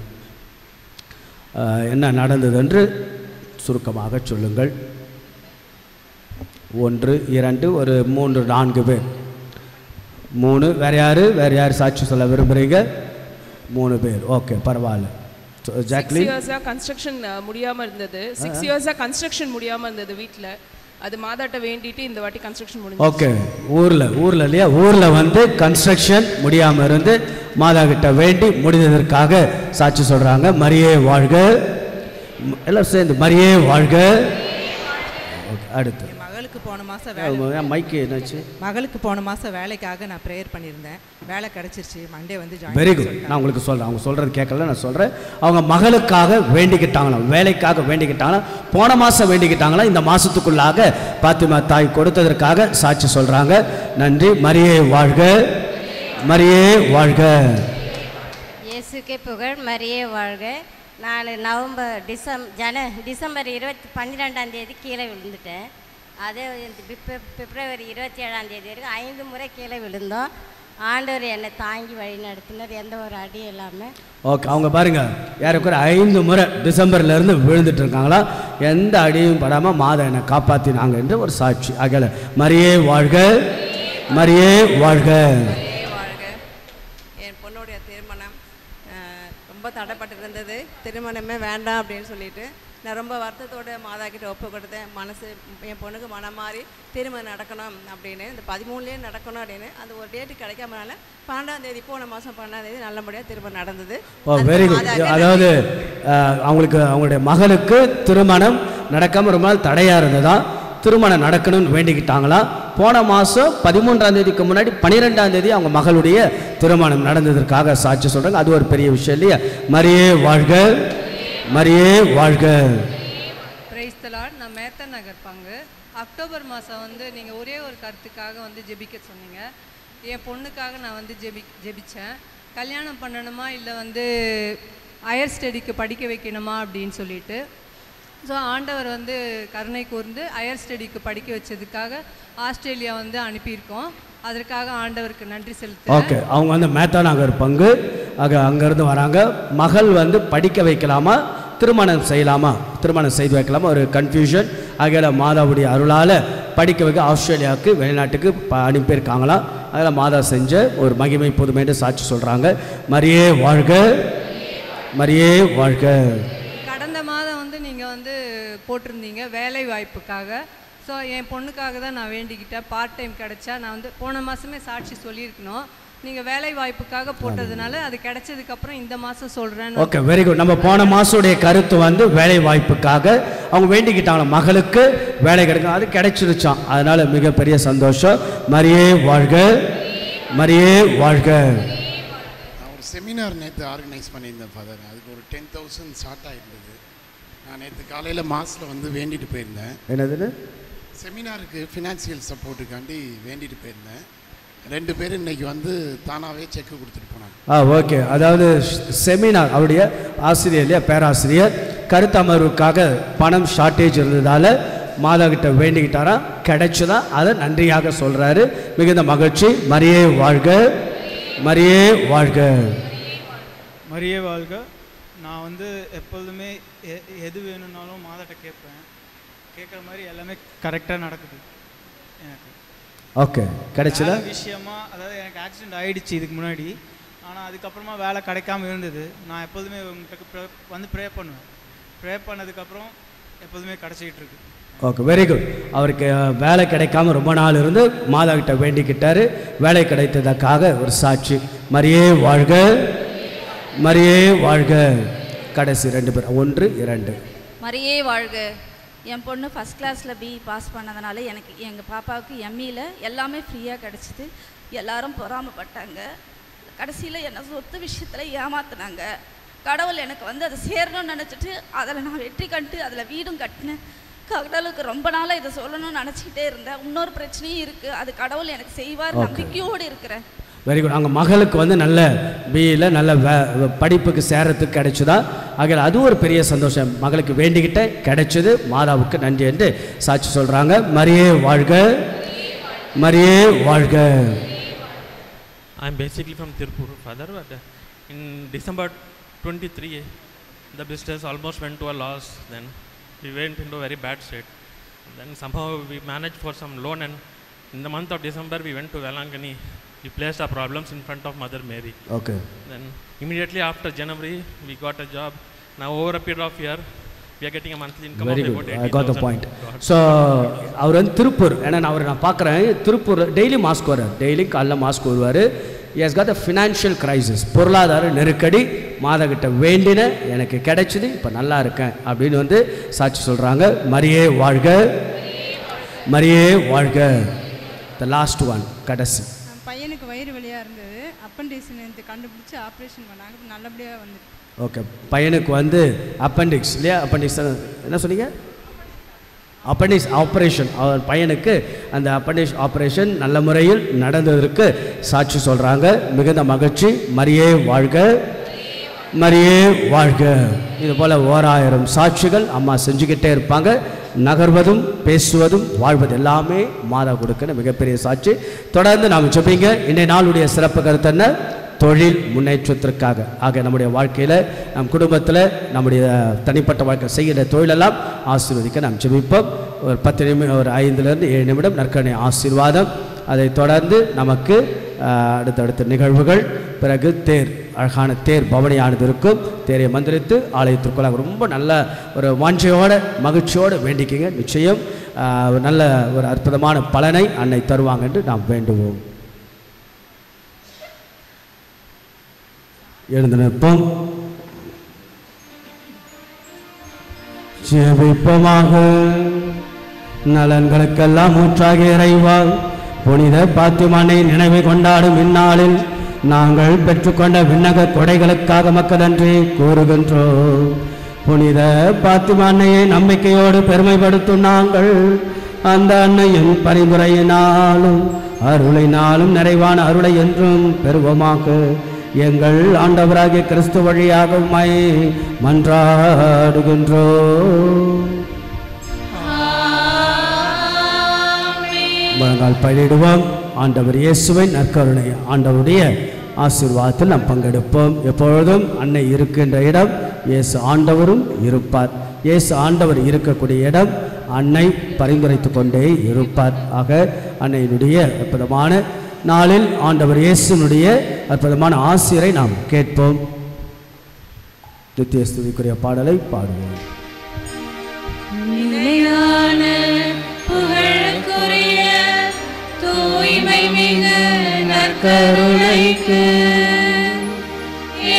என்ன நடந்தது என்று சுருக்கமாக சொல்லுங்கள். 1 2 ஒரு 3 4 பேர். 3 வேறு யார் சாட்சி சொல்ல விரும்புகிறீங்க? 3 பேர். ஓகே, பரவாயில்ல. ஜாக்லின் 6 இயர்ஸா கன்ஸ்ட்ரக்ஷன் முடியாமல் இருந்தது. 6 இயர்ஸா கன்ஸ்ட்ரக்ஷன் முடியாமல் இருந்தது வீட்டில். அது மாதாட்ட வேண்டிட்டு இந்த வாட்டி கன்ஸ்ட்ரக்ஷன் முடிஞ்சு. ஓகே, ஊரில் இல்லையா? ஊரில் வந்து கன்ஸ்ட்ரக்ஷன் முடியாமல் இருந்து மாதா கிட்ட வேண்டி முடிந்ததற்காக சாட்சி சொல்கிறாங்க. மரியே வாழ்க. எல்லாம் சேர்ந்து மரியே வாழ்க. அடுத்து மகளுக்கு போன மாதம் மைக்கு என்னாச்சு? மகளுக்கு போன மாதம் வேலைக்காக நான் ப்ரேயர் பண்ணியிருந்தேன். வேலை கிடச்சிருச்சு. மண்டே வந்து வெரி குட். நான் உங்களுக்கு சொல்கிறேன். அவங்க சொல்கிறது கேட்கல, நான் சொல்கிறேன். அவங்க மகளுக்காக வேண்டிக்கிட்டாங்களாம், வேலைக்காக வேண்டிக்கிட்டாங்களாம். போன மாதம் வேண்டிக்கிட்டாங்களா, இந்த மாதத்துக்குள்ளாக பாத்திமா தாய் கொடுத்ததற்காக சாட்சி சொல்கிறாங்க. நன்றி. மரியே வாழ்க. மரியே வாழ்க. இயேசுக்கே புகழ். மரியே வாழ்க. நான் டிசம்பர் 12ஆம் தேதி கீழே விழுந்துட்டேன். அதே பிப்ரவரி 27ஆம் தேதி வரைக்கும் 5 முறை கீழே விழுந்தோம். ஆண்டவர் என்னை தாங்கி வழி நடத்தினார், எந்த ஒரு அடி இல்லாமல். ஓகே, அவங்க பாருங்க, யாருக்கு 5 முறை டிசம்பர்லேருந்து விழுந்துட்டு இருக்காங்களா, எந்த அடியும் படாமல் மாதா என்னை காப்பாற்றினாங்க என்று ஒரு சாட்சி. ஆகல மரியே வாழ்க. மரியே வாழ்க. என் பொண்ணுடைய திருமணம் ரொம்ப தடைப்பட்டு இருந்தது. திருமணமே வேண்டாம் அப்படின்னு சொல்லிட்டு நான் ரொம்ப வருத்தத்தோடு மாதா கிட்ட ஒப்பு கொடுத்தேன். மனசு என் பொண்ணுக்கு மனம் மாறி திருமணம் நடக்கணும் அப்படின்னு, இந்த 13லேயே நடக்கணும் அப்படின்னு. அந்த ஒரு டேட்டு கிடைக்காமனால 12ஆம் தேதி, போன மாதம் 12ஆம் தேதி நல்லபடியாக திருமணம் நடந்தது. Very good. அதாவது அவங்களுடைய மகளுக்கு திருமணம் நடக்காமல் ரொம்ப நாள் தடையாக இருந்ததா, திருமணம் நடக்கணும்னு வேண்டிக்கிட்டாங்களா. போன மாதம் 13ஆம் தேதிக்கு முன்னாடி 12ஆம் தேதி அவங்க மகளுடைய திருமணம் நடந்ததற்காக சாட்சி சொல்கிறாங்க. அது ஒரு பெரிய விஷயம் இல்லையா? மரியே வாழ்க. மரியே வாழ்க. Praise the Lord. நான் மேத்தன் நகர் பங்கு. அக்டோபர் மாதம் வந்து நீங்கள் ஒரே ஒரு கருத்துக்காக வந்து ஜெபிக்க சொன்னீங்க. என் பொண்ணுக்காக நான் வந்து ஜெபித்தேன். கல்யாணம் பண்ணணுமா இல்லை வந்து ஹையர் ஸ்டடிக்கு படிக்க வைக்கணுமா அப்படின்னு சொல்லிட்டு. ஸோ ஆண்டவர் வந்து கருணை கூர்ந்து ஹையர் ஸ்டடிக்கு படிக்க வச்சதுக்காக ஆஸ்திரேலியா வந்து அனுப்பியிருக்கோம். அதற்காக ஆண்டவருக்கு நன்றி செலுத்து. ஓகே, அவங்க வந்து மேத்தா நகர் பங்கு. அங்கேருந்து வராங்க. மகள் வந்து படிக்க வைக்கலாமா, திருமணம் செய்யலாமா, திருமணம் செய்து வைக்கலாமா, ஒரு கன்ஃபியூஷன். ஆகிய மாதாவுடைய அருளால் படிக்க வைக்க ஆஸ்திரேலியாவுக்கு, வெளிநாட்டுக்கு அனுப்பியிருக்காங்களாம். அதில் மாதா செஞ்ச ஒரு மகிமை புதுமைன்னு சாட்சி சொல்கிறாங்க. மரியே வாழ்க. மரியே வாழ்க. கடந்த மாதம் வந்து நீங்கள் வந்து போட்டிருந்தீங்க வேலை வாய்ப்புக்காக. ஸோ என் பொண்ணுக்காக தான் நான் வேண்டிக்கிட்டேன். பார்ட் டைம் கிடைச்சா நான் வந்து போன மாதமே சாட்சி சொல்லியிருக்கணும். நீங்கள் வேலை வாய்ப்புக்காக போட்டதுனால அது கிடைச்சதுக்கப்புறம் இந்த மாதம் சொல்கிறேன். Okay, very good. நம்ம போன மாதத்துடைய கருத்து வந்து வேலை வாய்ப்புக்காக அவங்க வேண்டிக்கிட்டாங்க, மகளுக்கு வேலை கிடைக்கும். அது கிடைச்சிருச்சான். அதனால் மிகப்பெரிய சந்தோஷம். மரியே வாழ்க. மரியே வாழ்க. ஒரு செமினார் நேற்று ஆர்கனைஸ் பண்ணியிருந்தேன் ஃபாதர். அதுக்கு ஒரு 10,000 ஸ்டார்ட் ஆகிருந்தது. நான் நேற்று காலையில் மாஸில் வந்து வேண்டிட்டு போயிருந்தேன். என்னது? செமினாருக்கு ஃபினான்சியல் சப்போர்ட்டுக்காண்டி வேண்டிட்டு போயிருந்தேன். 2 பேர் இன்னைக்கு வந்து தானாகவே செக்கு கொடுத்துட்டு போனாங்க. ஓகே, அதாவது செமினார் அவருடைய ஆசிரியர் இல்லையா, பேராசிரியர் கருத்தமர்வுக்காக பணம் ஷார்ட்டேஜ் இருந்ததால் மாதா கிட்ட வேண்டிக்கிட்டாரா, கிடைச்சதா, அதை நன்றியாக சொல்கிறாரு. மிகுந்த மகிழ்ச்சி. மரியே வாழ்க. மரியே வாழ்க. மரியே வாழ்க. நான் வந்து எப்பொழுதுமே எது வேணும்னாலும் மாதாட்ட கேட்பேன். கேட்குற மாதிரி எல்லாமே கரெக்டாக நடக்குது எனக்கு. ஓகே, கிடைச்சதா விஷயமா, அதாவது எனக்கு ஆக்சிடெண்ட் ஆகிடுச்சு இதுக்கு முன்னாடி. ஆனால் அதுக்கப்புறமா வேலை கிடைக்காம இருந்தது. நான் எப்போதுமே உங்களுக்கு வந்து ப்ரே பண்ணுவேன். ப்ரே பண்ணதுக்கப்புறம் எப்போதுமே கிடச்சிக்கிட்டு இருக்கு. Okay, very good. அவருக்கு வேலை கிடைக்காம ரொம்ப நாள் இருந்து மாதா கிட்ட வேண்டிக்கிட்டாரு. வேலை கிடைத்ததற்காக ஒரு சாட்சி. மரியே வாழ்க, மரியே வாழ்க. கடைசி 2 பேர், 1 2. மரியே வாழ்க. என் பொண்ணு ஃபஸ்ட் கிளாஸில் பிஇ பாஸ் பண்ணதுனால எனக்கு எங்கள் பாப்பாவுக்கு எம்இயில் எல்லாமே ஃப்ரீயாக கிடச்சிது. எல்லாரும் பொறாமப்பட்டாங்க. கடைசியில் என்னை சொத்து விஷயத்தில் ஏமாத்தினாங்க. கடவுள் எனக்கு வந்து அதை சேரணும்னு நினச்சிட்டு அதில் நான் வெற்றி கண்டு அதில் வீடும் கட்டினேன். கடவுளுக்கு ரொம்ப நாளாக இதை சொல்லணும்னு நினச்சிக்கிட்டே இருந்தேன். இன்னொரு பிரச்சனையும் இருக்குது, அது கடவுள் எனக்கு செய்வார், நம்பிக்கையோடு இருக்கிறேன். Very good. அவங்க மகளுக்கு வந்து நல்ல பிஇயில் நல்ல படிப்புக்கு சேரத்துக்கு கிடைச்சதா? ஆகையால் அது ஒரு பெரிய சந்தோஷம். மகளுக்கு வேண்டிக்கிட்ட கிடைச்சது. மாதாவுக்கு நன்றி என்று சாட்சி சொல்கிறாங்க. மரியே வாழ்க, மரியே வாழ்க. I am basically from Tirupur, father, but in December 23, the business almost went to a loss. Then we went into a very bad state. Then somehow we managed for some loan, and in the month of December we went to Velangani. We placed our problems in front of Mother Mary. Okay. Then immediately after January we got a job. Now over a period of year we are getting a monthly income Very of good. about 80,000. I got the point. So அவர் வந்து திருப்பூர், ஏன்னா நான் பார்க்குறேன் Tiruppur daily mask வர்றார். Daily காலைல mask வருவார். He has got a financial crisis. பொருளாதார நெருக்கடி. மாதாகிட்ட வேண்டின எனக்கு கிடைச்சிது, இப்போ நல்லா இருக்கேன் அப்படின்னு வந்து சாட்சி சொல்கிறாங்க. மரியே வாழ்க, மரியே வாழ்க. த லாஸ்ட் ஒன், கடைசி. பையனுக்கு வயிறு வலியாக இருந்தது. அப்பண்டிக்ஸ் கண்டுபிடிச்சி ஆப்ரேஷன் பண்ணாங்க, நல்லபடியாக வந்துட்டு. ஓகே, பையனுக்கு வந்து அப்பண்டிக்ஸ் இல்லையா? அப்பண்டிக்ஸ் என்ன சொன்னீங்க? Appendix operation. அவர் பையனுக்கு அந்த அப்பண்டிக்ஸ் ஆப்ரேஷன் நல்ல முறையில் நடந்ததற்கு சாட்சி சொல்கிறாங்க. மிகுந்த மகிழ்ச்சி. மரியே வாழ்க, மரியே வாழ்க. இது போல் 1000 சாட்சிகள் அம்மா செஞ்சுக்கிட்டே இருப்பாங்க. நகர்வதும் பேசுவதும் வாழ்வது எல்லாமே மாதா கொடுக்கிற மிகப்பெரிய சாட்சி. தொடர்ந்து நாம் ஜெபிங்க. இன்றைய நாளுடைய சிறப்பு கருத்து என்ன? தொழில் முன்னேற்றத்திற்காக. ஆக நம்முடைய வாழ்க்கையில், நம் குடும்பத்தில், நம்முடைய தனிப்பட்ட வாழ்க்கை செய்கிற தொழிலெல்லாம் ஆசீர்வதிக்க நாம் ஜெபிப்போம். ஒரு 10 நிமிடம், ஒரு 5லிருந்து 7 நிமிடம் நற்கருணை ஆசீர்வாதம். அதை தொடர்ந்து நமக்கு அடுத்தடுத்த நிகழ்வுகள். பிறகு தேர், அழகான தேர் பவனியானது இருக்கும். தேரை மந்திரித்து ஆலயத்திற்குள்ளாக ரொம்ப நல்ல ஒரு வாஞ்சையோடு மகிழ்ச்சியோடு வேண்டிக்கிங்க. நிச்சயம் நல்ல ஒரு அற்புதமான பலனை அன்னை தருவாங்க என்று நாம் வேண்டுவோம். எழுந்து நிற்போம், ஜெபிப்போமாக. நலன்களுக்கெல்லாம் ஊற்றாகிய இறைவா, புனித பாத்திமானை நினைவு கொண்டாடும் இந்நாளில் நாங்கள் பெற்றுக்கொண்ட விண்ணக கொடைகளுக்காக மக்கள் நன்றி கூறுகின்றோம். புனித பாத்திமா அன்னையை நம்பிக்கையோடு பெருமைப்படுத்தும் நாங்கள் அந்த அன்னையின் பரிந்துரையினாலும் அருளினாலும் நிறைவான அருளை என்றும் பெறுவோமாக. எங்கள் ஆண்டவராகிய கிறிஸ்து வழியாக உம்மை மன்றாடுகின்றோம். முழங்கால் படிடுவோம். ஆண்டவர் இயேசுவின் நற்கருணை, ஆண்டவருடைய ஆசீர்வாதத்தில் நாம் பங்கெடுப்போம். எப்பொழுதும் அன்னை இருக்கின்ற இடம் இயேசு ஆண்டவரும் இருப்பார். இயேசு ஆண்டவர் இருக்கக்கூடிய இடம் அன்னை பரிந்துரைத்து கொண்டே இருப்பார். ஆக அன்னையினுடைய அற்புதமான நாளில் ஆண்டவர் இயேசுனுடைய அற்புதமான ஆசிரை நாம் கேட்போம். நித்திய ஸ்துதிக்குரிய பாடலை பாடுவோம். நிலையான புகழுக்குரிய தூய்மை மிகு நற்கருணைக்கு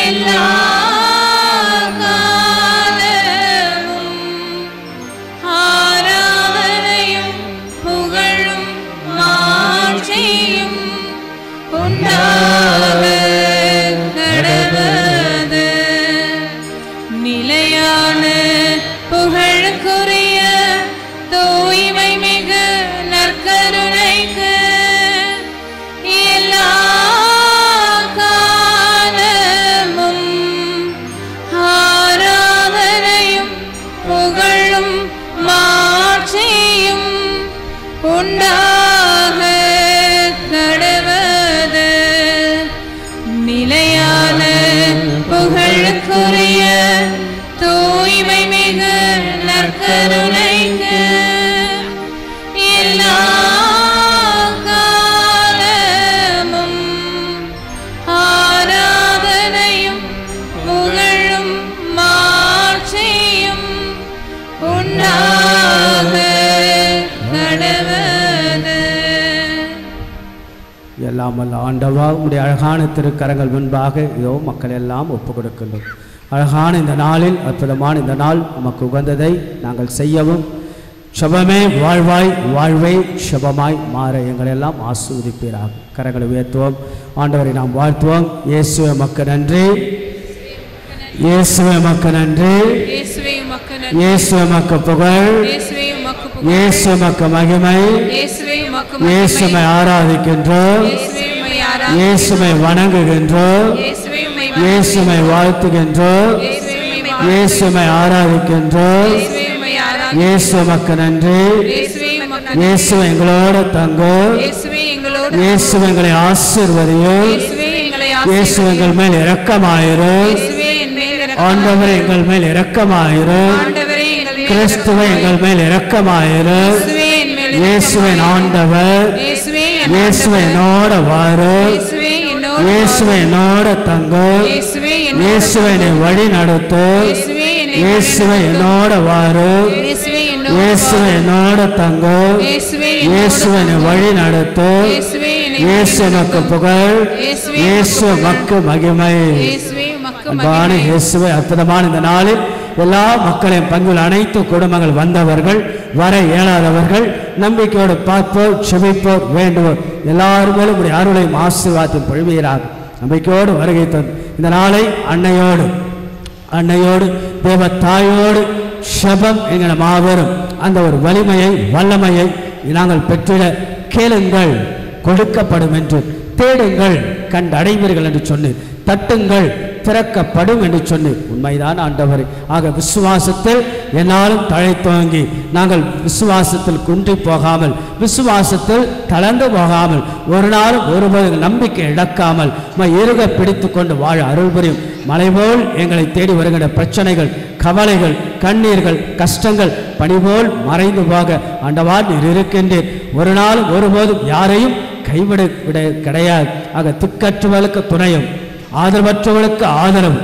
எல்லா காலமும் ஆராதனையும் புகழும் மாட்சியும் உண்டாக கடவது. நிலையான புகழுக்குரிய தூய்மை மிகு நற்கருணைக்கு எல்லா காலமும் ஆராதனையும் புகழும் மாட்சியும் உண்டாக கடவது. எல்லாம் வல்ல ஆண்டவா உம்முடைய அழகான திருக்கரங்கள் முன்பாக இதோ மக்கள் எல்லாம் ஒப்பு கொடுக்கின்றோம். அழகான இந்த நாளில் அற்புதமான இந்த நாள் நமக்கு உகந்ததை நாங்கள் செய்யவும் செபமே வாழ்வாய் வாழ்வை செபமாய் மாற எங்களெல்லாம் ஆசீர்வதிப்பீராக. கரங்களை உயர்த்துவோம். ஆண்டவரை நாம் வாழ்த்துவோம். இயேசுவே மக்கு நன்றி, இயேசுவே மக்கு நன்றி, இயேசுவே மக்கு புகழ், இயேசுவே மக்கு மகிமை, இயேசுவை ஆராதிக்கின்றோம், இயேசுவை வணங்குகின்றோம், இயேசுவை வாழ்த்துகின்றோம், இயேசுவை ஆராதிக்கின்றோம். இயேசு மக்கு நன்றி, இயேசு எங்களோட தங்கும், இயேசு எங்களை ஆசீர்வதியும், இயேசு எங்கள் மேல் இரக்கமாயிரும், ஆண்டவரே எங்கள் மேல் இரக்கமாயிரும், கிறிஸ்துவை எங்கள் மேல் இரக்கமாயிரும், இயேசுவின் ஆண்டவர், இயேசுவை என்னோட வாரும், இயேசுவை என்னோட தங்கும், இயேசுவை வழி நடத்தும், இயேசுவை என்னோட வாரும், இயேசுவை என்னோட தங்கும், இயேசுவை வழி நடத்தும், இயேசு மக்கு புகழ், இயேசு மக்கு மகிமை. அன்பான இயேசுவை அற்புதமான இந்த நாளில் எல்லா மக்களையும் பங்கில் அனைத்து குடும்பங்கள் வந்தவர்கள் வர இயலாதவர்கள் நம்பிக்கையோடு பார்ப்போர் செபிப்போர் வேண்டுவோர் எல்லாருமே உடைய அருளையும் ஆசீர்வாதத்தையும் பொழிவீராக. நம்பிக்கையோடு வருகை தந்து இந்த நாளை அன்னையோடு தேவ தாயோடு செபம் என்கிற மாபெரும் அந்த ஒரு வலிமையை வல்லமையை நாங்கள் பெற்றிட கேளுங்கள் கொடுக்கப்படும் என்று, தேடுங்கள் கண்டடைவீர்கள் என்று சொன்னேன், தட்டுங்கள் திறக்கப்படும் என்று சொன்னேன். உண்மைதான் ஆண்டவரே. ஆக விசுவாசத்தில் என்னாலும் தழைத்தோங்கி நாங்கள் விசுவாசத்தில் குன்றி போகாமல், விசுவாசத்தில் தளர்ந்து போகாமல், ஒரு நாளும் ஒருபோது நம்பிக்கை இழக்காமல் இருக பிடித்து கொண்டு வாழ அருள் புரியும். மலைபோல் எங்களை தேடி வருகின்ற பிரச்சனைகள், கவலைகள், கண்ணீர்கள், கஷ்டங்கள் பனிபோல் மறைந்து போக ஆண்டவா நீர் இருக்கின்றேன். ஒரு நாளும் ஒருபோதும் யாரையும் கைவிட கிடையாது. ஆக திக்கற்றவர்களுக்கு துணையும், ஆதரவற்றவர்களுக்கு ஆதரவு,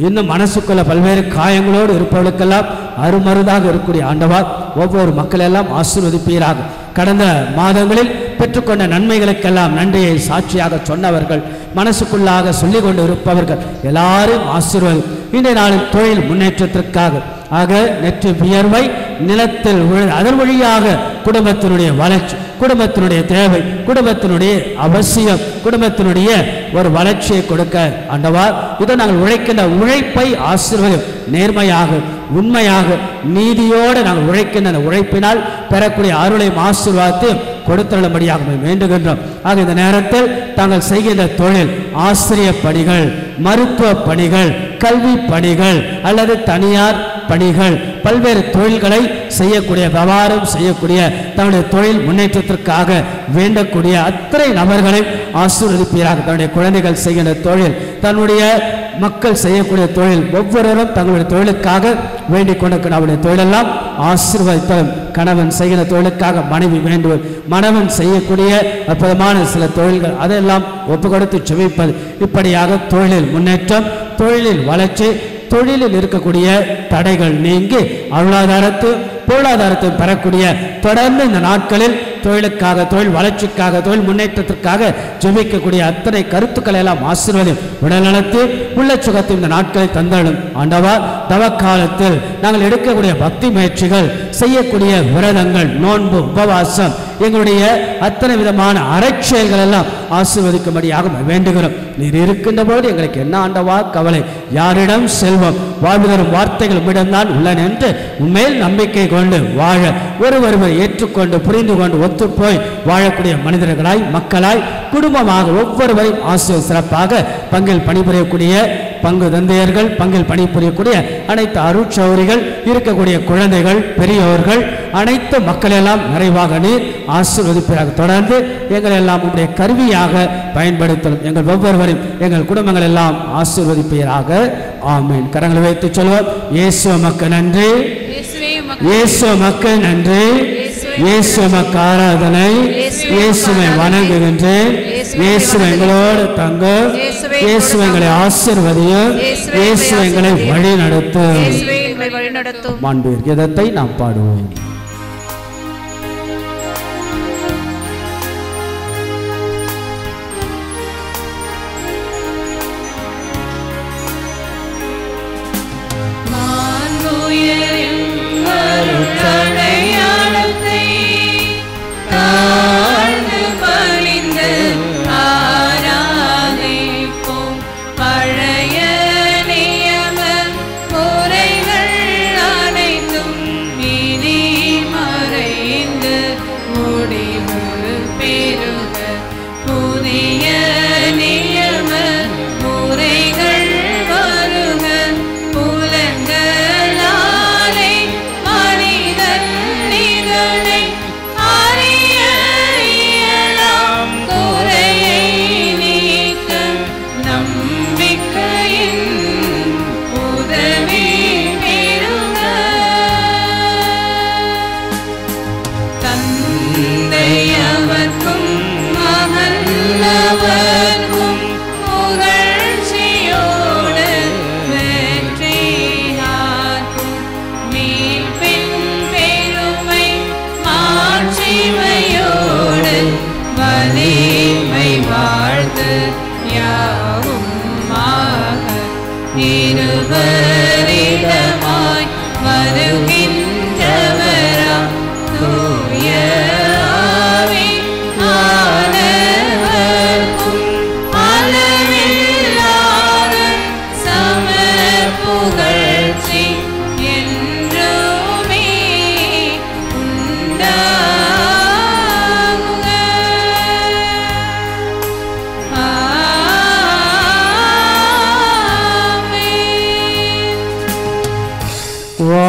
இன்னும் மனசுக்குள்ள பல்வேறு காயங்களோடு இருப்பவர்களுக்கெல்லாம் அருமருந்தாக இருக்கக்கூடிய ஆண்டவா ஒவ்வொரு மக்களெல்லாம் ஆசீர்வதிப்பீராக. கடந்த மாதங்களில் பெற்றுக்கொண்ட நன்மைகளுக்கெல்லாம் நன்றியை சாட்சியாக சொன்னவர்கள், மனசுக்குள்ளாக சொல்லிக் கொண்டு இருப்பவர்கள் எல்லாரும் ஆசீர்வாதம். இன்றைய நாளில் தொழில் முன்னேற்றத்திற்காக ஆக நெற்றி வியர்வை நிலத்தில் அதன் வழியாக குடும்பத்தினுடைய வளர்ச்சி, குடும்பத்தினுடைய தேவை, குடும்பத்தினுடைய அவசியம், குடும்பத்தினுடைய ஒரு வளர்ச்சியை கொடுக்க ஆண்டவா இதை நாங்கள் உழைக்கின்ற உழைப்பை ஆசீர்வாதம் நேர்மையாக உண்மையாக நீதியோடு நாங்கள் உழைக்கின்ற அந்த உழைப்பினால் பெறக்கூடிய அருளையும் ஆசீர்வாதத்தையும் கொடுத்துள்ளபடியாக வேண்டுகின்றோம். ஆக இந்த நேரத்தில் தாங்கள் செய்கின்ற தொழில், ஆசிரிய பணிகள், மருத்துவ பணிகள், கல்வி பணிகள் அல்லது தனியார் பணிகள், பல்வேறு தொழில்களை செய்யக்கூடிய வியாபாரம் செய்யக்கூடிய தன்னுடைய தொழில் முன்னேற்றத்திற்காக வேண்டக்கூடிய அத்தனை நபர்களை ஆசீர்வதிப்பீராக. தன்னுடைய குழந்தைகள் செய்கின்ற தொழில், தன்னுடைய மக்கள் செய்யக்கூடிய தொழில், ஒவ்வொருவரும் தங்களுடைய தொழிலுக்காக வேண்டிக் கொண்டிருக்கிற அவருடைய தொழிலெல்லாம் ஆசீர்வதித்தலும், கணவன் செய்கிற தொழிலுக்காக மனைவி வேண்டுவது, மணவன் செய்யக்கூடிய அற்புதமான சில தொழில்கள் அதையெல்லாம் ஒப்பு கொடுத்து செவிப்பது, இப்படியாக தொழிலில் முன்னேற்றம், தொழிலில் வளர்ச்சி, தொழிலில் இருக்கக்கூடிய தடைகள் நீங்கி பொருளாதாரத்தை பெறக்கூடிய தொடர்ந்து இந்த நாட்களில் தொழிலுக்காக, தொழில் வளர்ச்சிக்காக, தொழில் முன்னேற்றத்திற்காக ஜெபிக்கக்கூடிய அத்தனை கருத்துக்களை எல்லாம் ஆசீர்வதியும். உடல்நலத்து உள்ள சுகத்தை இந்த நாட்களை தந்தாலும் ஆண்டவா தவக்காலத்தில் நாங்கள் எடுக்கக்கூடிய பக்தி முயற்சிகள், செய்யக்கூடிய விரதங்கள், நோன்பு, உபவாசம், எங்களுடைய அத்தனை விதமான அரைச்செயல்கள் எல்லாம் ஆசீர்வதிக்கும்படியாக வேண்டுகிறோம். நீர் இருக்கின்ற போது எங்களுக்கு என்ன ஆண்டவா கவலை? யாரிடம் செல்வம்? வாழ்வு தரும் வார்த்தைகள் உம்மிடம்தான் உள்ளன என்று உண்மையில் நம்பிக்கை கொண்டு வாழ, ஒருவரை ஏற்றுக்கொண்டு புரிந்து கொண்டு ஒத்துப்போய் வாழக்கூடிய மனிதர்களாய், மக்களாய், குடும்பமாக ஒவ்வொருவரையும் ஆசிரியர் சிறப்பாக பங்கில் பணிபுரியக்கூடிய பங்கு தந்தையர்கள், பங்கில் பணிபுரியக்கூடிய அனைத்து அருட்சௌரிகள், இருக்கக்கூடிய குழந்தைகள், பெரியோர்கள், அனைத்து மக்களெல்லாம் நிறைவாக நீர் ஆசீர்வதிப்பீராக. தொடர்ந்து எங்கள் எல்லாம் உங்களுடைய கருவியாக பயன்படுத்தலும், எங்கள் ஒவ்வொருவரையும் எங்கள் குடும்பங்கள் எல்லாம் ஆசீர்வதிப்பீராக. ஆமீன். கரங்களை வைத்து சொல்வோம். இயேசு மக்கு நன்றி, இயேசு மக்கு நன்றி, இயேசு மக்கு ஆராதனை, இயேசுவை வணங்குகின்றேன், இயேசு எங்களோடு தங்கும், இயேசு எங்களை ஆசீர்வதியும், இயேசு எங்களை வழி நடத்தும். மாண்புமிகு கீதத்தை நாம் பாடுவோம்.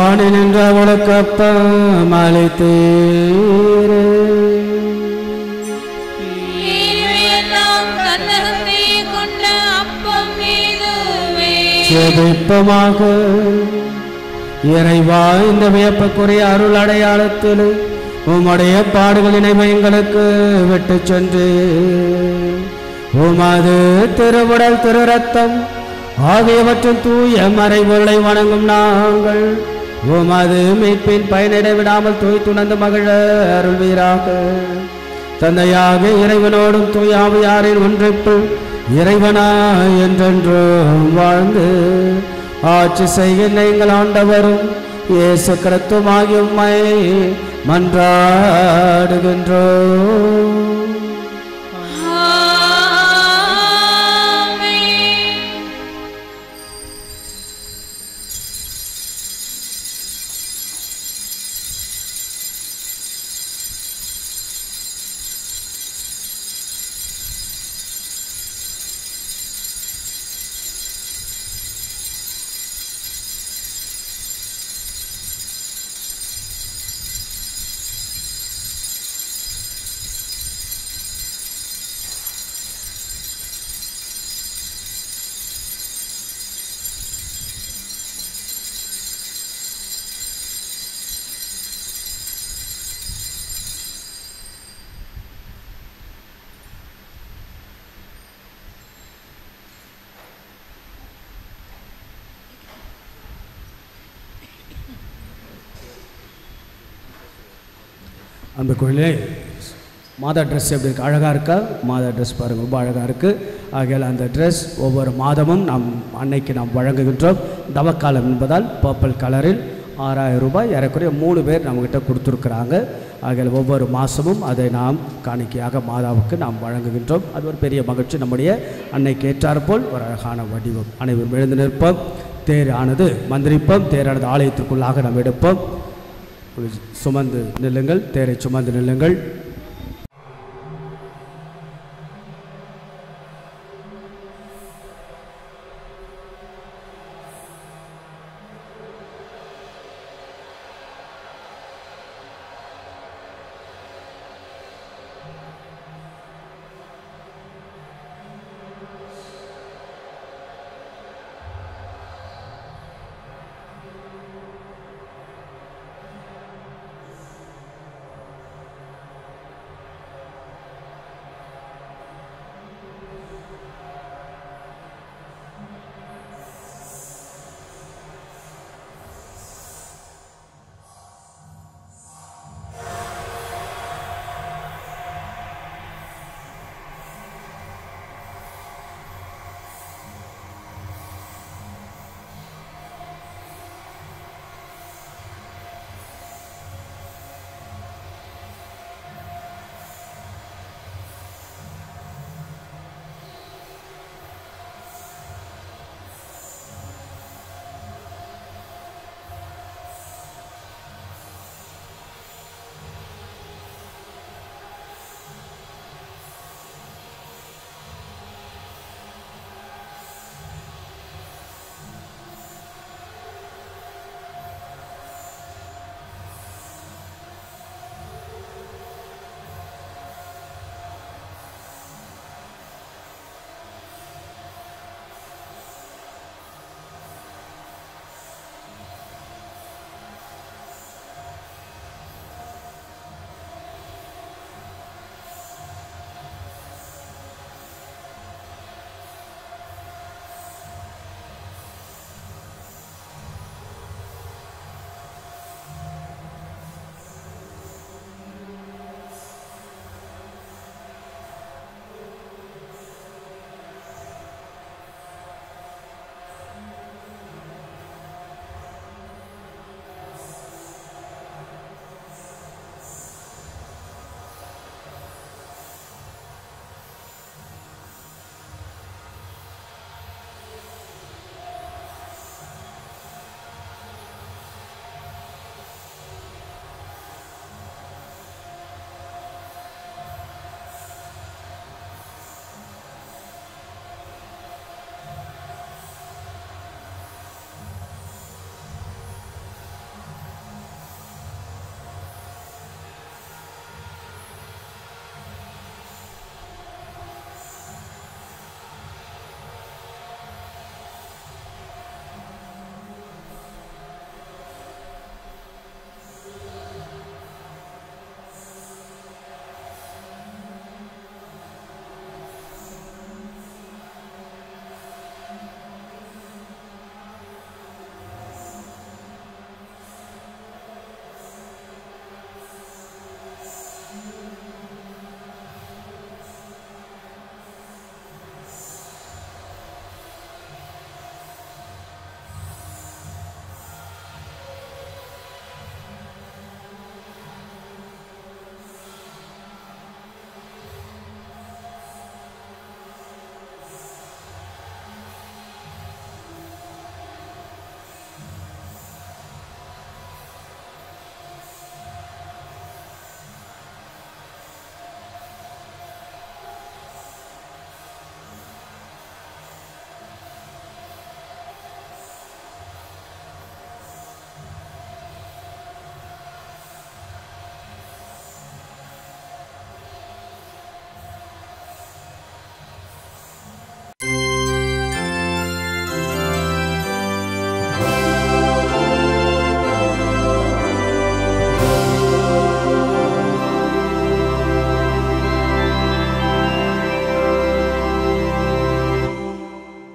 வாணி நின்ற உலக்கப்பம் அளித்தீரே. ஜெபிப்பமாக. இறைவா, இந்த வியப்புக்குரிய அருள் அடையாளத்தில் உம்முடைய பாடுகளினை எங்களுக்கு விட்டு சென்று உமது திருவுடல் திரு ரத்தம் ஆகியவற்றின் தூய மறைபொருளை வணங்கும் நாங்கள் உமது மீட்பின் பயனிட விடாமல் தூய் துணர்ந்து மகிழ அருள்வீராக. தந்தையாக இறைவனோடும் தூயாவியாரின் ஒன்றிப்பு இறைவனா என்றென்றும் வாழ்ந்து ஆட்சி செய்கின்ற எங்கள் ஆண்டவரும் இயேசு கிறிஸ்துவாகிய உம்மை மன்றாடுகின்றோம். அந்த கோயிலே மாதா ட்ரெஸ் எப்படி இருக்குது? அழகாக இருக்கா? மாதா ட்ரெஸ் பாருங்கள், ரொம்ப அழகாக இருக்குது. ஆகையால் அந்த ட்ரெஸ் ஒவ்வொரு மாதமும் நாம் அன்னைக்கு நாம் வழங்குகின்றோம். தவக்காலம் என்பதால் பர்பிள் கலரில் 6000 ரூபாய் ஏறக்குறைய 3 பேர் நம்மக்கிட்ட கொடுத்துருக்குறாங்க. ஆகையால் ஒவ்வொரு மாதமும் அதை நாம் காணிக்கையாக மாதாவுக்கு நாம் வழங்குகின்றோம். அது ஒரு பெரிய மகிழ்ச்சி. நம்முடைய அன்னைக்கு ஏற்றாற்போல் ஒரு அழகான வடிவம். அனைவரும் எழுந்து நிற்போம். தேர் ஆனது மந்திரிப்போம். தேரானது ஆலயத்திற்குள்ளாக நாம் எடுப்போம். சுமந்து நில்லுங்கள். தேரை சுமந்து நில்லுங்கள்.